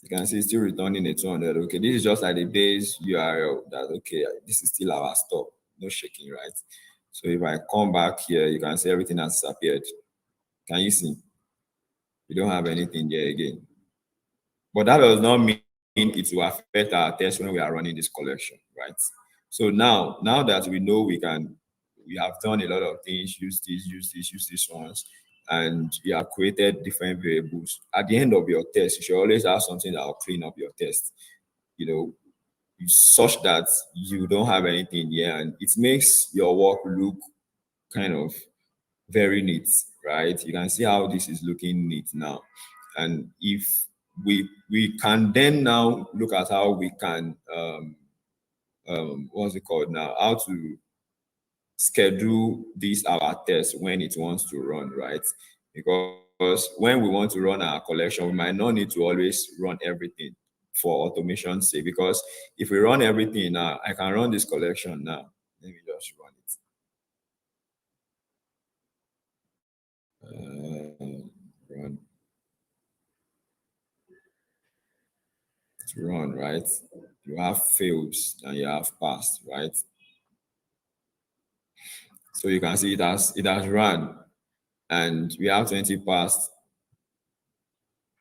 You can see it's still returning a 200. Okay, this is just like the base URL that, okay, this is still our stop, no shaking, right? So if I come back here, you can see everything has disappeared. Can you see? We don't have anything there again. But that does not mean it will affect our test when we are running this collection, right? So now that we know we have done a lot of things, use this ones, and you have created different variables. At the end of your test, you should always have something that will clean up your test, you know, such that you don't have anything here, and it makes your work look kind of very neat, right? You can see how this is looking neat now. And if we can then now look at how we can what's it called now, how to schedule this our test when it wants to run, right? Because when we want to run our collection, we might not need to always run everything for automation's sake. Because if we run everything now, I can run this collection now. Let me just run it. Run to run, right? You have fails and you have passed, right? So you can see it has run, and we have 20 passed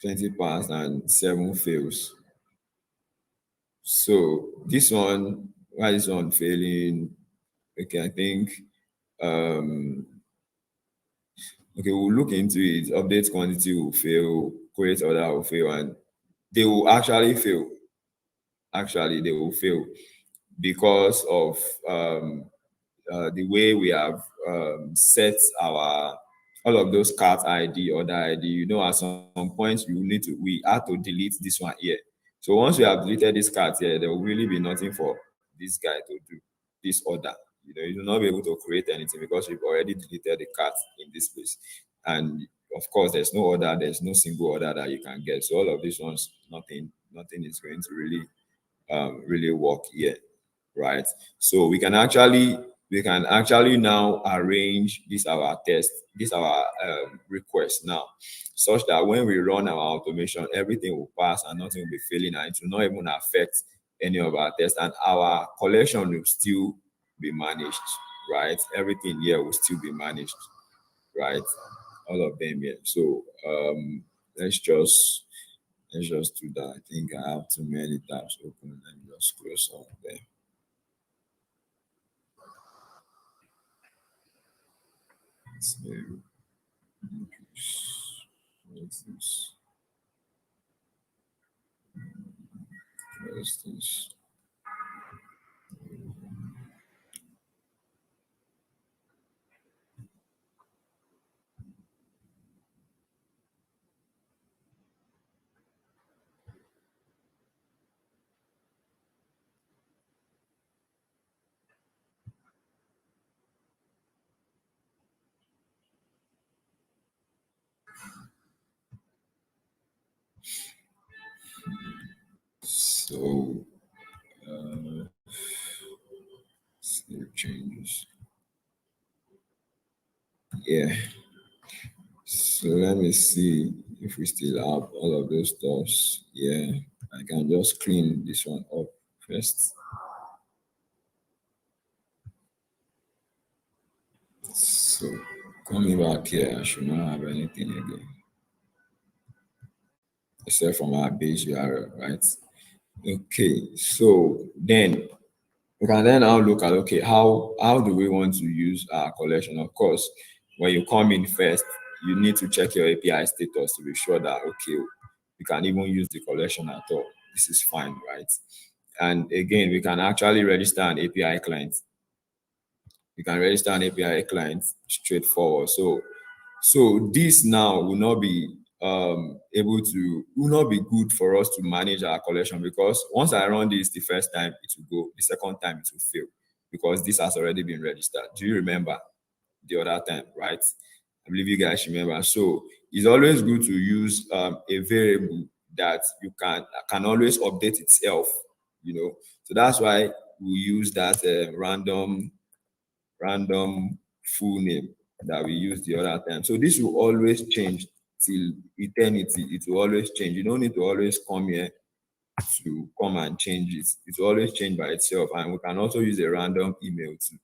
and 7 fails. So this one, why is this one failing? Okay, I think okay, we'll look into it. Update quantity will fail, create order will fail, and they will actually fail. Actually, they will fail because of the way we have set our all of those cart ID, order ID. You know, at some point we have to delete this one here. So once we have deleted this cart here, there will really be nothing for this guy to do this order. You know, you will not be able to create anything because you've already deleted the cart in this place. And of course, there's no order, there's no single order that you can get. So all of these ones, nothing is going to really work here, right? So we can actually now arrange our request now, such that when we run our automation, everything will pass and nothing will be failing, and it will not even affect any of our tests, and our collection will still be managed, right? Everything here will still be managed, right? All of them here. So let's just do that. I think I have too many tabs open. Let me just close all of them. So, what's this? What's this? So, save changes. Yeah. So let me see if we still have all of those stuffs. Yeah, I can just clean this one up first. So coming back here, I should not have anything again, except from our base URL, right? Okay, so then we can then now look at, okay, how do we want to use our collection? Of course, when you come in first, you need to check your API status to be sure that, okay, you can even use the collection at all. This is fine, right? And again, we can actually register an API client. You can register an API client straightforward. So this now will not be will not be good for us to manage our collection, because once I run this the first time, it will go. The second time, it will fail because this has already been registered. Do you remember the other time, right? I believe you guys remember. So it's always good to use a variable that you can always update itself. You know, so that's why we use that random full name that we used the other time. So this will always change till eternity. It will always change. You don't need to always come here to come and change it. It will always change by itself. And we can also use a random email too,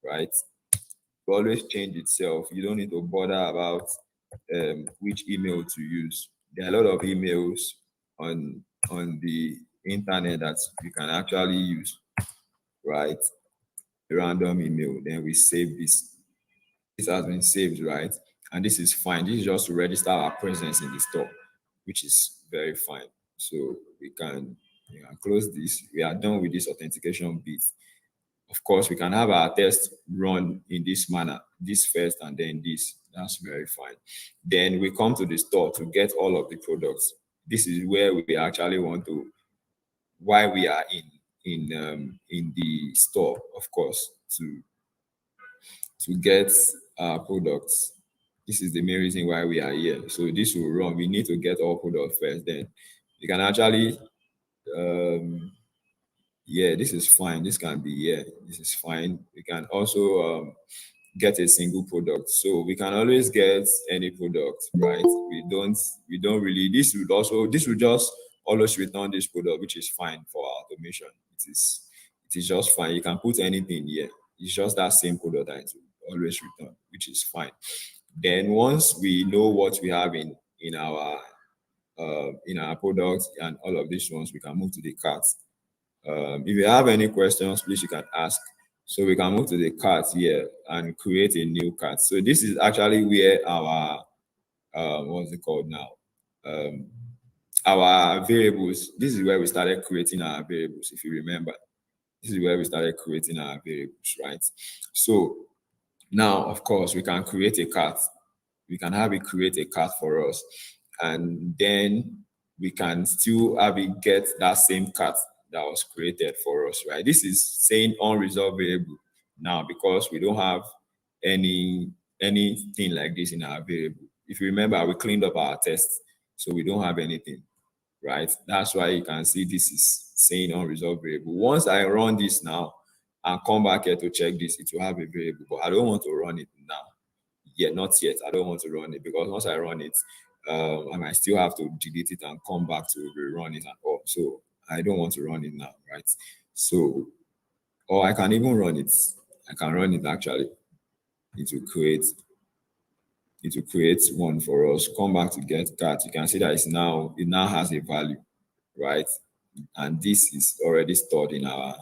right? It will always change itself. You don't need to bother about which email to use. There are a lot of emails on the internet that you can actually use, right? A random email. Then we save this. This has been saved, right? And this is fine. This is just to register our presence in the store, which is very fine. So we can close this. We are done with this authentication bit. Of course, we can have our test run in this manner, this first and then this. That's very fine. Then we come to the store to get all of the products. This is where we actually want to, why we are in the store, of course, to get our products. This is the main reason why we are here. So this will run. We need to get all products first. Then you can actually, yeah, this is fine. This can be here. This is fine. We can also get a single product. So we can always get any product, right? We don't really. This will just always return this product, which is fine for our automation. It is just fine. You can put anything here. It's just that same product that it will always return, which is fine. Then once we know what we have in our products and all of these ones, we can move to the cart. If you have any questions, please you can ask. So we can move to the cart here and create a new cart. So this is actually where our what's it called now? Our variables. This is where we started creating our variables. If you remember, this is where we started creating our variables, right? So now, of course, we can create a cart. We can have it create a cart for us, and then we can still have it get that same cart that was created for us, right? This is saying unresolved variable now because we don't have anything like this in our variable. If you remember, we cleaned up our test, so we don't have anything, right? That's why you can see this is saying unresolved variable. Once I run this now and come back here to check this, it will have a variable, but I don't want to run it now. Yeah, not yet. I don't want to run it because once I run it, I might still have to delete it and come back to rerun it and all. So I don't want to run it now, right? So, or I can even run it. I can run it actually. It will create one for us. Come back to get cart. You can see that it now has a value, right? And this is already stored in our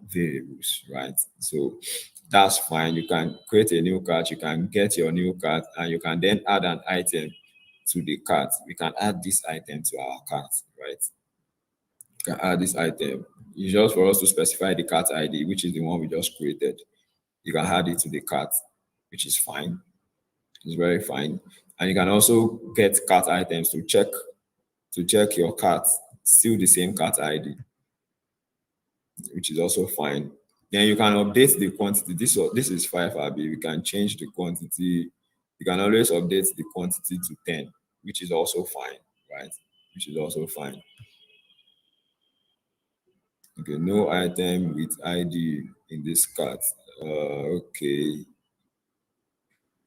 variables, right? So that's fine. You can create a new cart. You can get your new cart, and you can then add an item to the cart. We can add this item to our cart, right? You can add this item. It's just for us to specify the cart ID, which is the one we just created. You can add it to the cart, which is fine. It's very fine. And you can also get cart items to check your cart, still the same cart ID, which is also fine. Then you can update the quantity. This is 5 RB. We can change the quantity. You can always update the quantity to 10, which is also fine, right? Which is also fine. Okay, no item with ID in this cart. Okay.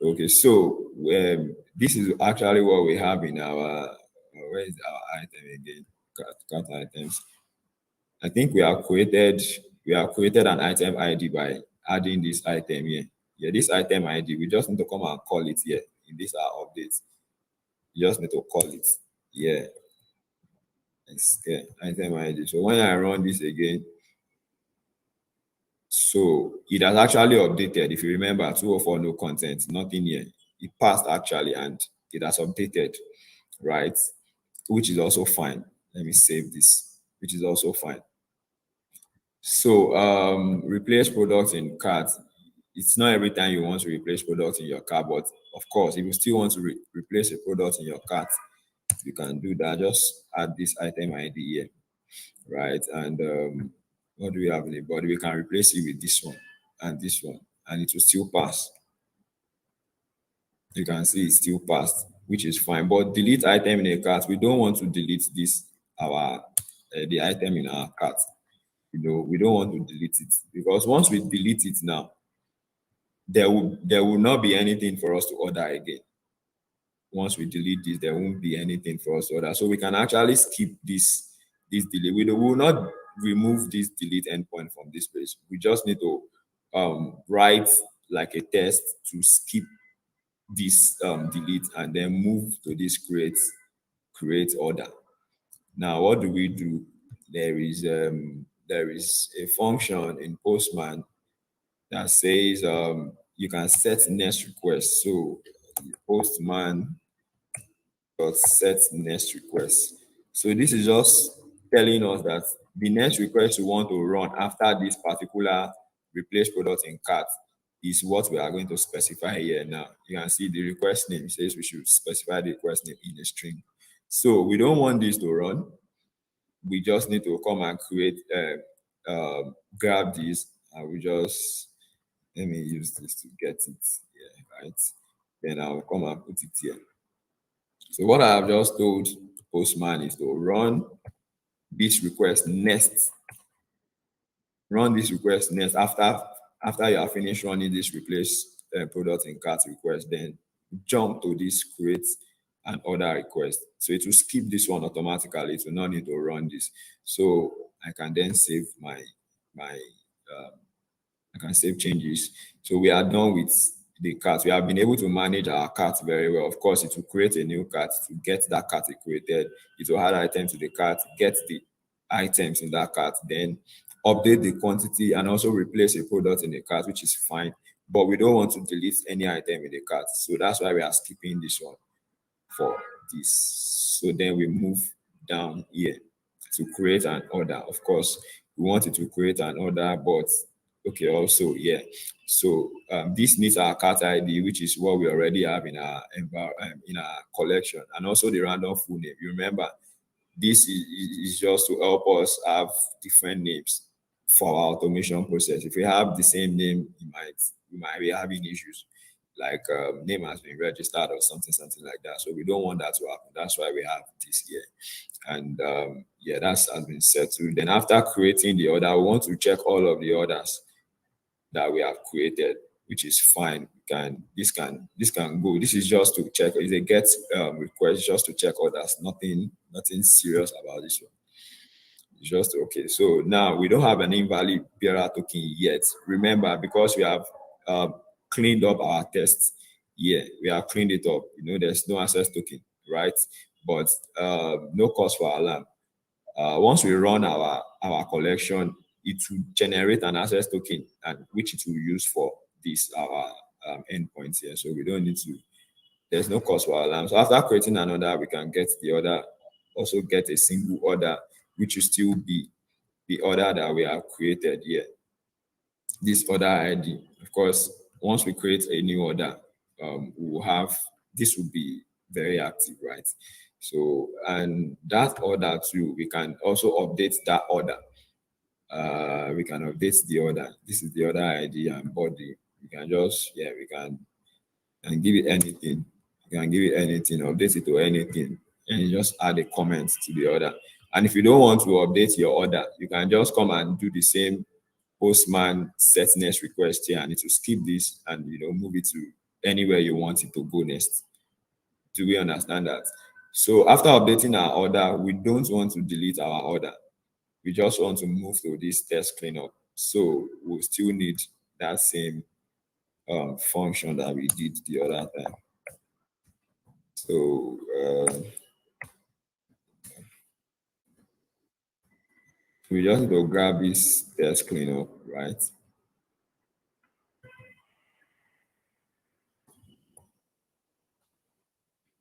Okay, so this is actually what we have in our, where is our item again? Cart items. I think we have created an item ID by adding this item here. Yeah, this item ID, we just need to come and call it here in this our update. You just need to call it. Yeah. It's item ID. So when I run this again, so it has actually updated. If you remember, 204 no content, nothing here. It passed actually, and it has updated, right? Which is also fine. Let me save this, which is also fine. So replace products in cart. It's not every time you want to replace products in your cart, but of course, if you still want to replace a product in your cart, you can do that. Just add this item ID here, right? And what do we have in the body? We can replace it with this one, and it will still pass. You can see it still passed, which is fine. But delete item in a cart, we don't want to delete this, the item in our cart. We don't want to delete it because once we delete it now, there will not be anything for us to order again. once we delete this, there won't be anything for us to order. So we can actually skip this delete. We will not remove this delete endpoint from this place. We just need to write like a test to skip this delete and then move to this create order. Now, what do we do? There is a function in Postman that says you can set next request. So Postman dot set next request. So this is just telling us that the next request we want to run after this particular replace product in cart is what we are going to specify here now. You can see the request name says we should specify the request name in a string. So we don't want this to run. We just need to come and create, grab this, and we just, let me use this to get it here, right? Then I'll come and put it here. So what I have just told Postman is to run this request next. Run this request next after you have finished running this replace product in cart request, then jump to this create an order request. So it will skip this one automatically. It will not need to run this. So I can then save I can save changes. So we are done with the cart. We have been able to manage our cart very well. Of course, it will create a new cart to get that cart created. It will add items to the cart, get the items in that cart, then update the quantity and also replace a product in the cart, which is fine. But we don't want to delete any item in the cart. So that's why we are skipping this one for this. So then we move down here to create an order. Of course, we wanted to create an order, but okay, also, yeah. So this needs our cart ID, which is what we already have in our collection, and also the random full name. You remember, this is just to help us have different names for our automation process. If we have the same name, we might be having issues, like name has been registered or something like that. So we don't want that to happen. That's why we have this here. And yeah, that has been settled. Then after creating the order, we want to check all of the orders that we have created, which is fine. This can go. This is just to check. It's a get request just to check orders. Nothing serious about this one. It's just okay. So now we don't have an invalid bearer token yet. Remember, because we have cleaned up our tests. Yeah, we have cleaned it up. There's no access token, right? But no cause for alarm. Once we run our collection, it will generate an access token, and which it will use for this our endpoints here. So we don't need to. There's no cause for alarm. So after creating an order, we can get the order, also get a single order, which will still be the order that we have created here. This order ID. Of course, once we create a new order, we will have this will be very active, right? So, and that order too, we can also update that order. We can update the order. This is the order ID and body. We can just, we can and give it anything. You can give it anything, update it to anything, and you just add a comment to the order. And if you don't want to update your order, you can just come and do the same Postman set next request here, and it will skip this and move it to anywhere you want it to go next. Do we understand that? So after updating our order, we don't want to delete our order. We just want to move to this test cleanup. So we'll still need that same function that we did the other time. So we just need to grab this test cleanup, right?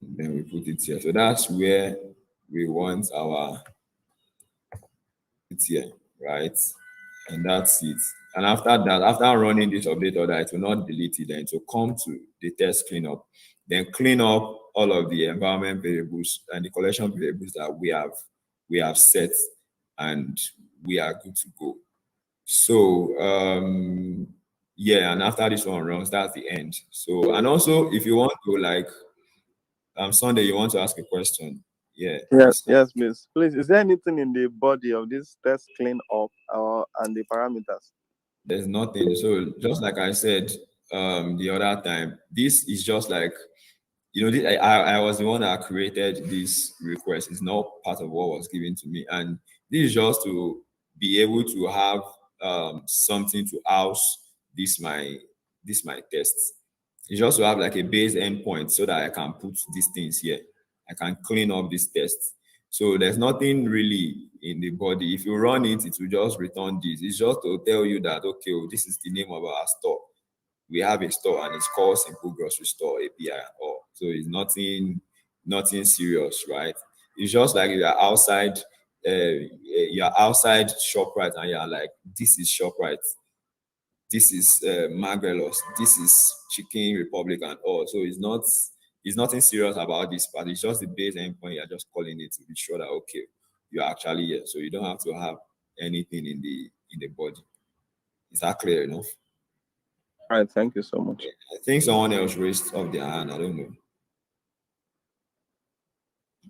And then we put it here. So that's where we want our it's here, right? And that's it. And after that, after running this update order, it will not delete it. Then it will come to the test cleanup. Then clean up all of the environment variables and the collection variables that we have set, and we are good to go. So yeah, and after this one runs, that's the end. So, and also if you want to Sunday, you want to ask a question? Yeah. Yes, miss. Please, is there anything in the body of this test clean up and the parameters? There's nothing. So just like I said the other time, this is just like I was the one that created this request. It's not part of what was given to me. And this is just to be able to have something to house this my tests. It's just to have like a base endpoint so that I can put these things here. I can clean up these tests. So there's nothing really in the body. If you run it, it will just return this. It's just to tell you that, okay, this is the name of our store. We have a store and it's called Simple Grocery Store API and all. So it's nothing serious, right? It's just like you're outside ShopRite and you're like, this is ShopRite, this is Margelos, this is Chicken Republic and all. So it's nothing serious about this part. It's just the base endpoint. You're just calling it to be sure that, okay, you're actually here. So you don't have to have anything in the body. Is that clear enough? All right, thank you so much. I think someone else raised up their hand. I don't know.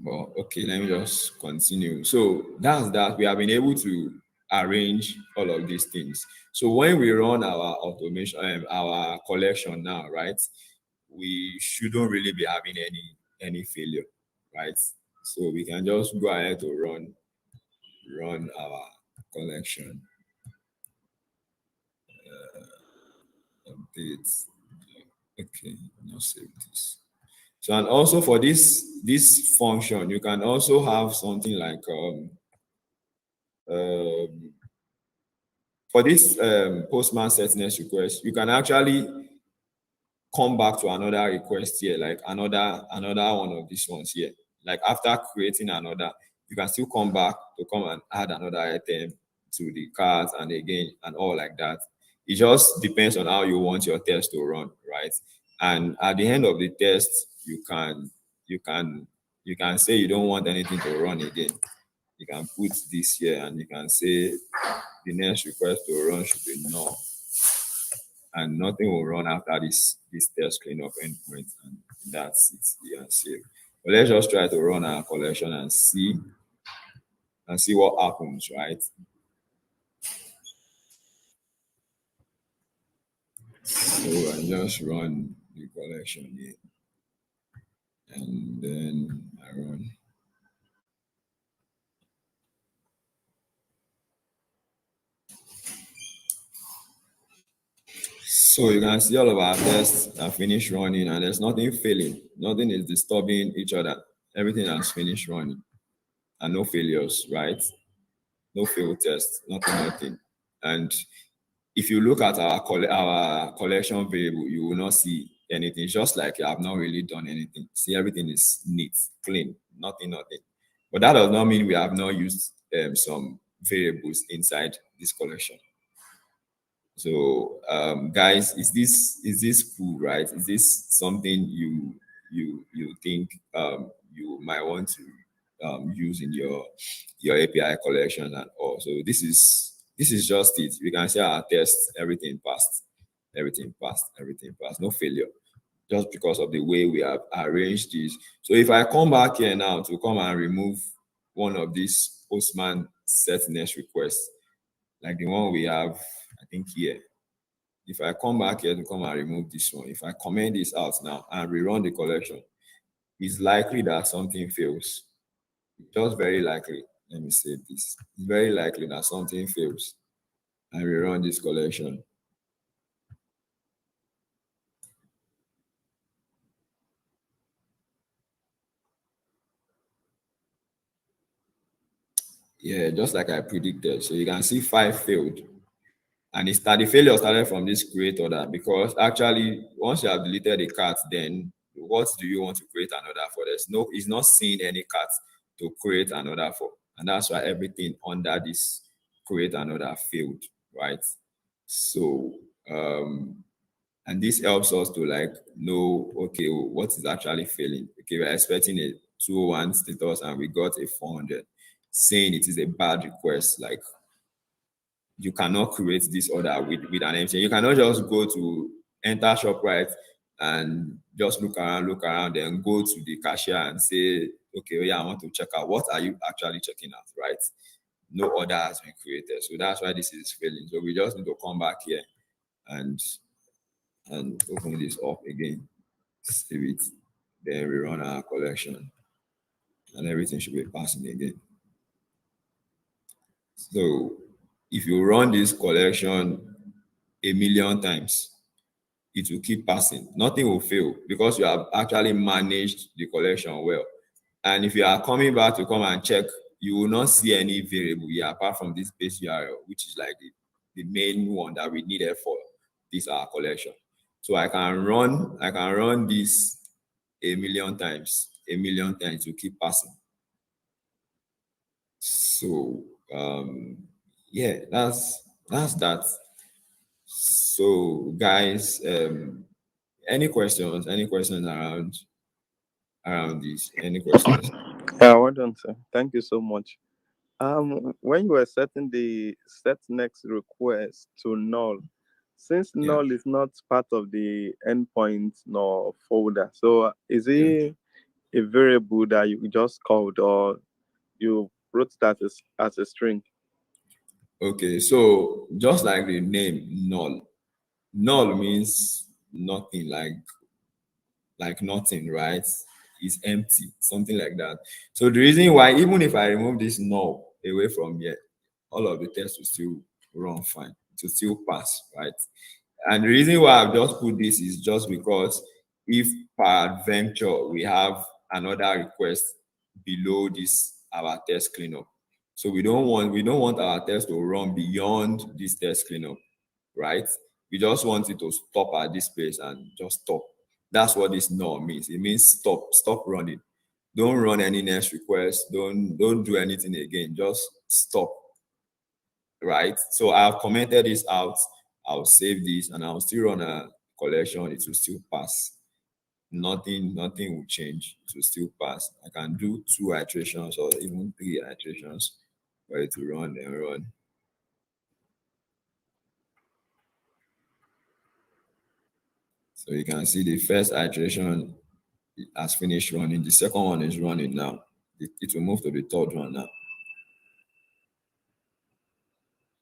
Well, okay, let me just continue. So that's that. We have been able to arrange all of these things. So when we run our automation, our collection now, right, we shouldn't really be having any failure, right? So we can just go ahead to run our collection. Updates. Okay, now save this. So, and also for this function, you can also have something like for this Postman setness request, you can actually come back to another request here, like another one of these ones here. Like after creating another, you can still come back to come and add another item to the cart and again and all like that. It just depends on how you want your test to run, right? And at the end of the test, you can say you don't want anything to run again. You can put this here and you can say the next request to run should be null, and nothing will run after this test cleanup endpoint, and that's it. You can save. But let's just try to run our collection and see what happens, right? So I just run the collection here, and then I run. So you can see all of our tests are finished running and there's nothing failing. Nothing is disturbing each other. Everything has finished running and no failures, right? No failed tests, nothing. And if you look at our collection variable, you will not see anything. It's just like you have not really done anything. See, everything is neat, clean, nothing. But that does not mean we have not used some variables inside this collection. So, guys, is this cool, right? Is this something you think you might want to use in your API collection and all? So this is just it. We can say our test, everything passed, no failure, just because of the way we have arranged this. So if I come back here now to come and remove one of these Postman setness requests, like the one we have, I think here. If I come back here to come and remove this one, if I comment this out now and rerun the collection, it's likely that something fails. Just very likely. Let me save this. It's very likely that something fails and rerun this collection. Yeah, just like I predicted. So you can see 5 failed. And the failure started from this create order, because actually once you have deleted a cart, then what do you want to create another for? It's not seeing any cart to create another for. And that's why everything under this create another failed, right? So and this helps us to like know, okay, what is actually failing. Okay, we're expecting a 201 status and we got a 400, saying it is a bad request. Like, you cannot create this order with an empty. You cannot just go to enter ShopRite and just look around, then go to the cashier and say, okay, yeah, I want to check out. What are you actually checking out, right? No order has been created. So that's why this is failing. So we just need to come back here and open this up again. Save it. then we run our collection, and everything should be passing again. So if you run this collection a million times, it will keep passing. Nothing will fail because you have actually managed the collection well. And if you are coming back to come and check, you will not see any variable here apart from this base URL, which is like the main one that we needed for this our collection. So I can run this a million times to keep passing. So yeah, that's that. So guys, any questions around this? Any questions? Yeah, well done, sir. Thank you so much. When you were setting the set next request to null, since Yeah. null is not part of the endpoint nor folder, so is it a variable that you just called or you wrote that as a string? Okay, so just like the name null means nothing, like nothing, right? It's empty, something like that. So the reason why, even if I remove this null away from here, all of the tests will still run fine, it will still pass, right? And the reason why I've just put this is just because if peradventure we have another request below this our test cleanup, so we don't want our test to run beyond this test cleanup, right? We just want it to stop at this place and just stop. That's what this null means. It means stop running. Don't run any next request. Don't do anything again. Just stop, right? So I've commented this out. I'll save this and I'll still run a collection. It will still pass. Nothing will change. It will still pass. I can do 2 iterations or even 3 iterations for it to run and run. So you can see the first iteration has finished running. The second one is running now. It will move to the third one now.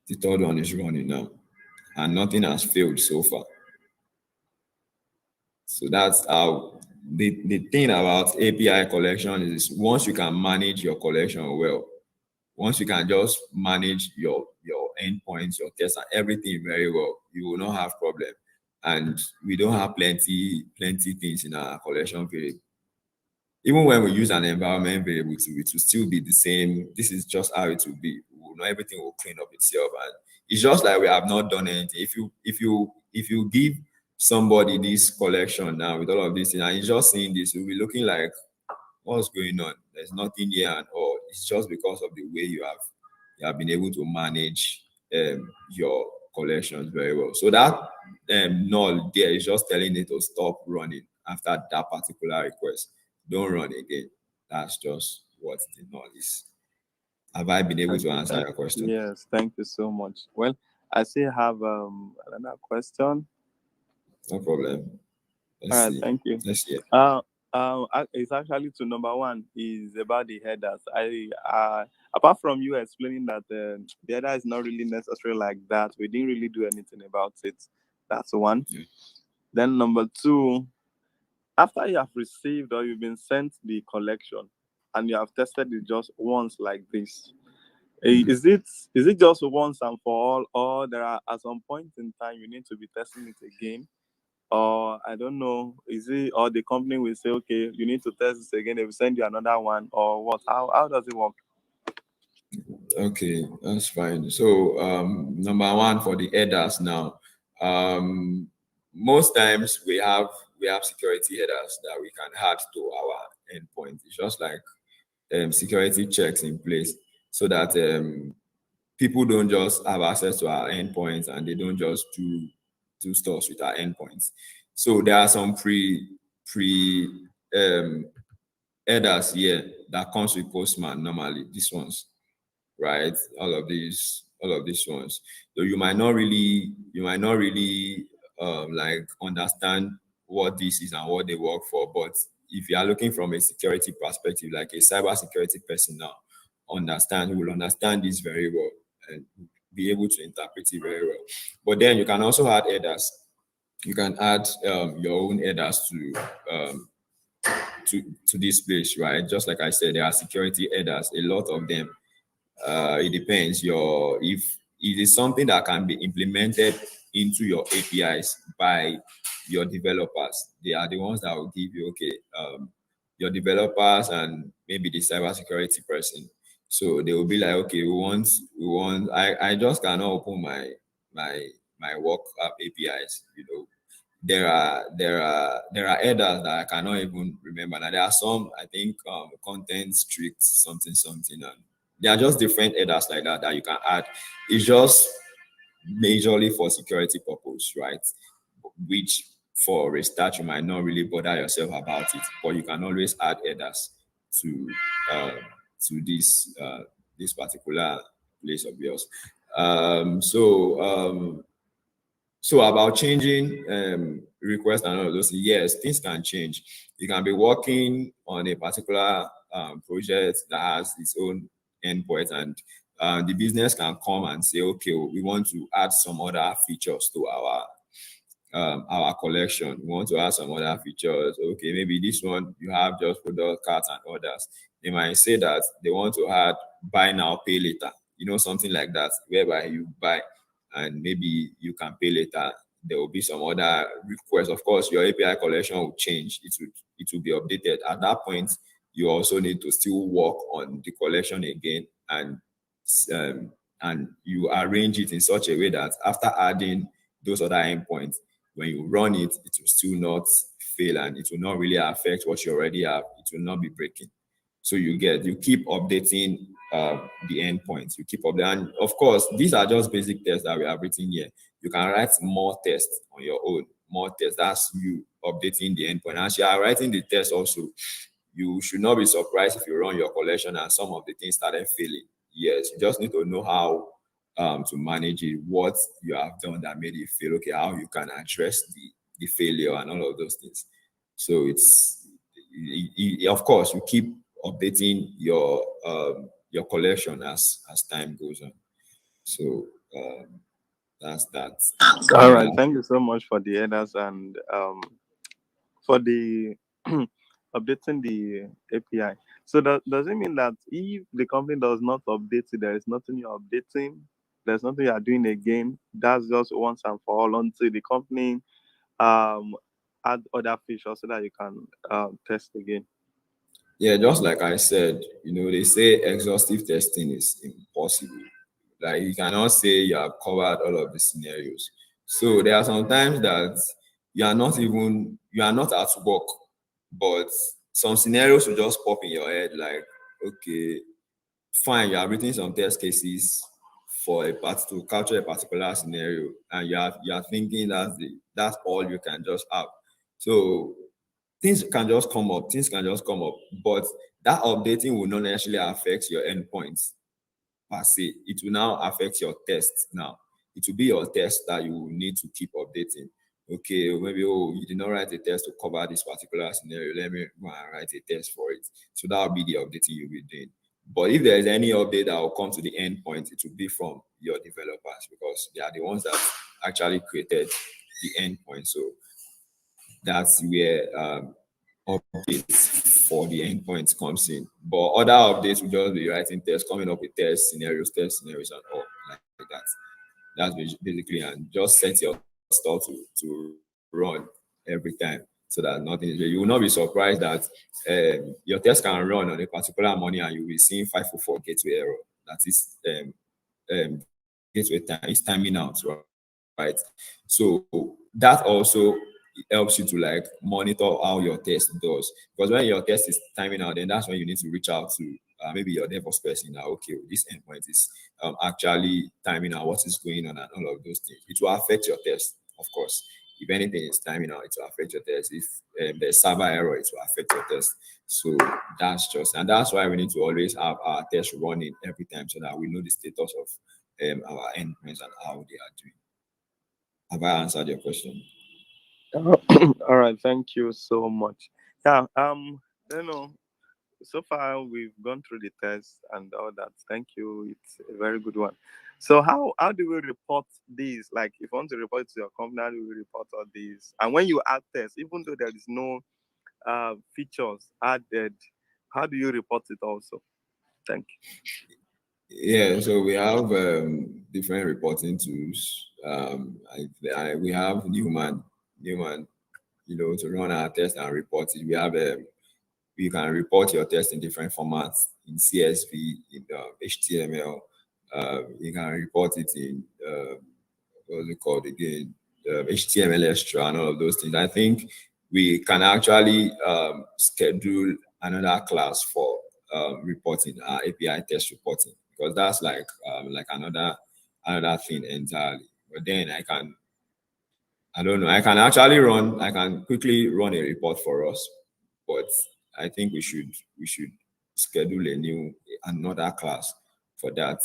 The third one is running now. And nothing has failed so far. So that's how the thing about API collection is once you can manage your collection well, once you can just manage your endpoints, your tests, and everything very well, you will not have problem. And we don't have plenty things in our collection variable. Even when we use an environment variable to it will still be the same. This is just how it will be. Not everything will clean up itself, and it's just like we have not done anything. If you give somebody this collection now with all of this thing, and he's just seeing this, you'll be looking like, what's going on? There's nothing here at all. It's just because of the way you have been able to manage your collections very well. So that null there is just telling it to stop running after that particular request. Don't run again. That's just what the null is. Have I been able to answer your question? Yes, thank you so much. Well, I still have another question. No problem. Let's All right, see. thank you. Let's see. It's actually to number one is about the headers. Apart from you explaining that the header is not really necessary like that, we didn't really do anything about it. That's one. Yeah. Then number two, after you have received or you've been sent the collection and you have tested it just once like this, is it just once and for all, or there are at some point in time you need to be testing it again? Or I don't know, is it, or the company will say, okay, you need to test this again, they will send you another one, or what? How does it work? Okay, that's fine. So number one for the headers now. Most times we have security headers that we can add to our endpoint. It's just like security checks in place so that people don't just have access to our endpoints and they don't just do stuff with our endpoints. So there are some pre headers here that comes with Postman normally. These ones, right? All of these ones. So you might not really like understand what this is and what they work for, but if you are looking from a security perspective, like a cyber security person now, who will understand this very well and be able to interpret it very well. But then you can also add headers. You can add your own headers to this place, right? Just like I said, there are security headers, a lot of them. It depends. If it is something that can be implemented into your APIs by your developers, they are the ones that will give you, okay, your developers and maybe the cybersecurity person. So they will be like, okay, we want. I just cannot open my my work app APIs. There are headers that I cannot even remember. Now there are some, I think, content strict something something, and there are just different headers like that you can add. It's just majorly for security purpose, right? Which for a start you might not really bother yourself about it, but you can always add headers to uh, this particular place of yours. So about changing requests and all of those, yes, things can change. You can be working on a particular project that has its own endpoint, and the business can come and say, okay, we want to add some other features to our collection. We want to add some other features. Okay, maybe this one you have just product cards and others. They might say that they want to add buy now, pay later. Something like that, whereby you buy and maybe you can pay later. There will be some other requests. Of course, your API collection will change. It will be updated. At that point, you also need to still work on the collection again, um, and you arrange it in such a way that after adding those other endpoints, when you run it, it will still not fail and it will not really affect what you already have. It will not be breaking. So you keep updating the endpoints. You keep updating. And of course, these are just basic tests that we have written here. You can write more tests on your own. More tests. That's you updating the endpoint. As you are writing the test also, you should not be surprised if you run your collection and some of the things started failing. Yes, you just need to know how to manage it, what you have done that made it fail, okay, how you can address the failure and all of those things. So of course, you keep updating your collection as time goes on. So that's that. All right, thank you so much for the headers and for the updating the API. So does it mean that if the company does not update it, there is nothing you're updating, there's nothing you are doing again? That's just once and for all until the company add other features so that you can test again. Yeah, just like I said, they say exhaustive testing is impossible. Like you cannot say you have covered all of the scenarios. So there are sometimes that you are not at work, but some scenarios will just pop in your head like, okay, fine, you have written some test cases for a part to capture a particular scenario, and you are thinking that's all you can just have. So things can just come up, but that updating will not necessarily affect your endpoints per se. It will now affect your tests now. It will be your test that you will need to keep updating. Okay, maybe, you did not write a test to cover this particular scenario. Let me go and write a test for it. So that will be the updating you'll be doing. But if there is any update that will come to the endpoint, it will be from your developers because they are the ones that actually created the endpoint. So that's where updates for the endpoints comes in. But other updates will just be writing tests, coming up with test scenarios, and all like that. That's basically, and just set your stuff to run every time so that nothing is. You will not be surprised that your test can run on a particular morning and you will be seeing 504 gateway error. That is gateway time is timing out, right? So that also helps you to like monitor how your test does, because when your test is timing out, then that's when you need to reach out to maybe your DevOps person that, okay, this endpoint is actually timing out, what is going on and all of those things. It will affect your test, of course. If anything is timing out, it will affect your test. If there's server error, it will affect your test. So and that's why we need to always have our test running every time so that we know the status of our endpoints and how they are doing. Have I answered your question? All right, thank you so much. Yeah, so far we've gone through the test and all that. Thank you. It's a very good one. So how do we report these? Like if you want to report to your company, how do we report all these? And when you add tests, even though there is no features added, how do you report it also? Thank Yeah, so we have different reporting tools. We have Newman, to run our test and report it. We have you can report your test in different formats in CSV, in HTML. You can report it in what's it called again? HTML extra and all of those things. I think we can actually schedule another class for reporting, API test reporting, because that's like another thing entirely. But then I don't know, I can quickly run a report for us, but I think we should schedule another class for that.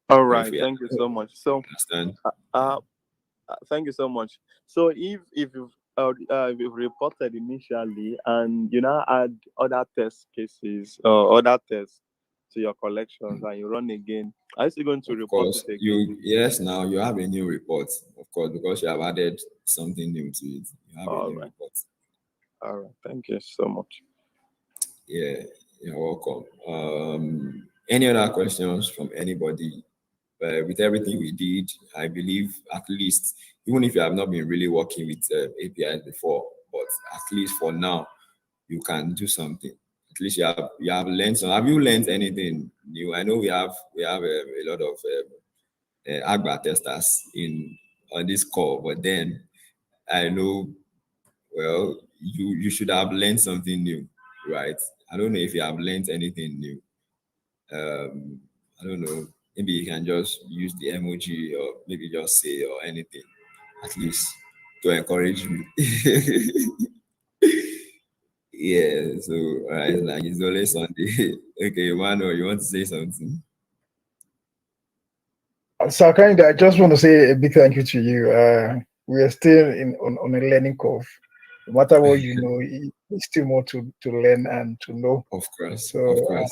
All Or if right, we thank you so much. So, understand. uh, thank you so much. So, if you've reported initially and you now add other test cases or other tests to your collections and you run again, are you still going to Of report course, it again? now you have a new report, of course, because you have added something new to it. You have a All new right, report. all right. Thank you so much. Yeah, you're welcome. Any other questions from anybody? With everything we did, I believe at least, even if you have not been really working with APIs before, but at least for now, you can do something. At least you have learned some. Have you learned anything new? I know we have a lot of Agba testers in on this call, but then I know, well, you should have learned something new, right? I don't know if you have learned anything new. I don't know. Maybe you can just use the emoji or maybe just say or anything, at least to encourage me. Yeah, so it's like it's always Sunday. Okay, Mano, you want to say something? So, kind I just want to say a big thank you to you. We are still on a learning curve. No matter what you know, it's still more to learn and to know. Of course, So of course.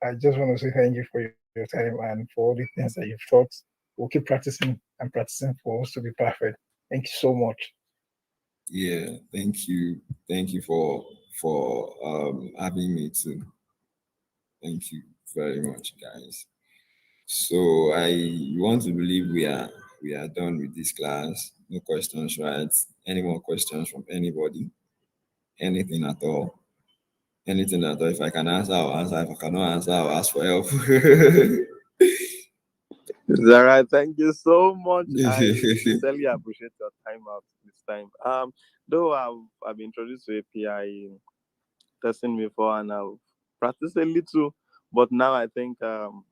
I just want to say thank you for your time and for all the things that you've taught. We'll keep practicing and practicing for us to be perfect. Thank you so much. Yeah, thank you. Thank you for having me too. Thank you very much, guys. So I want to believe we are done with this class. No questions, right? Any more questions from anybody? Anything at all? Anything at all. If I can answer, I'll answer. If I cannot answer, I'll ask for help. Zara, thank you so much. I sincerely appreciate your time out this time. Though I've been introduced to API testing before and I've practiced a little, but now I think I'm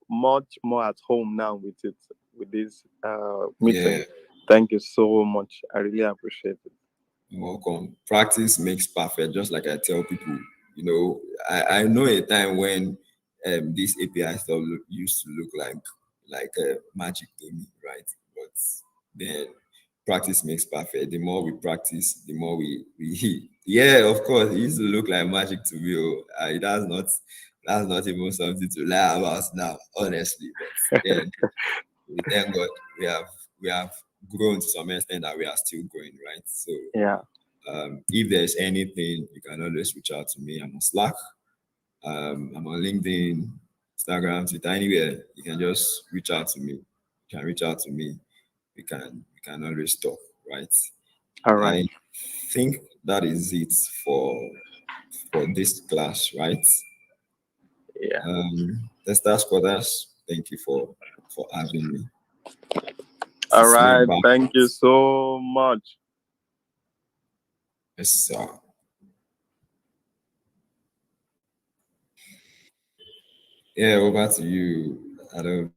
much more at home now with it with this meeting. Yeah, Thank you so much. I really appreciate it. you're welcome. Practice makes perfect, just like I tell people. I know a time when this API stuff used to look like magic to me, right? But then practice makes perfect. The more we practice, the more we yeah, of course, it used to look like magic to me. That's not even something to lie about now, honestly. But then we thank God we have grown to some extent that we are still growing, right? So Yeah. if there's anything, you can always reach out to me. I'm on Slack. I'm on LinkedIn, Instagram, Twitter, anywhere. You can just reach out to me. You can reach out to me. We can always talk, right? All right. I think that is it for this class, right? Yeah. Tester Squatters, thank you for having me. All It's me right. back. Thank you so much. Yes, sir. Yeah, over to you. I don't.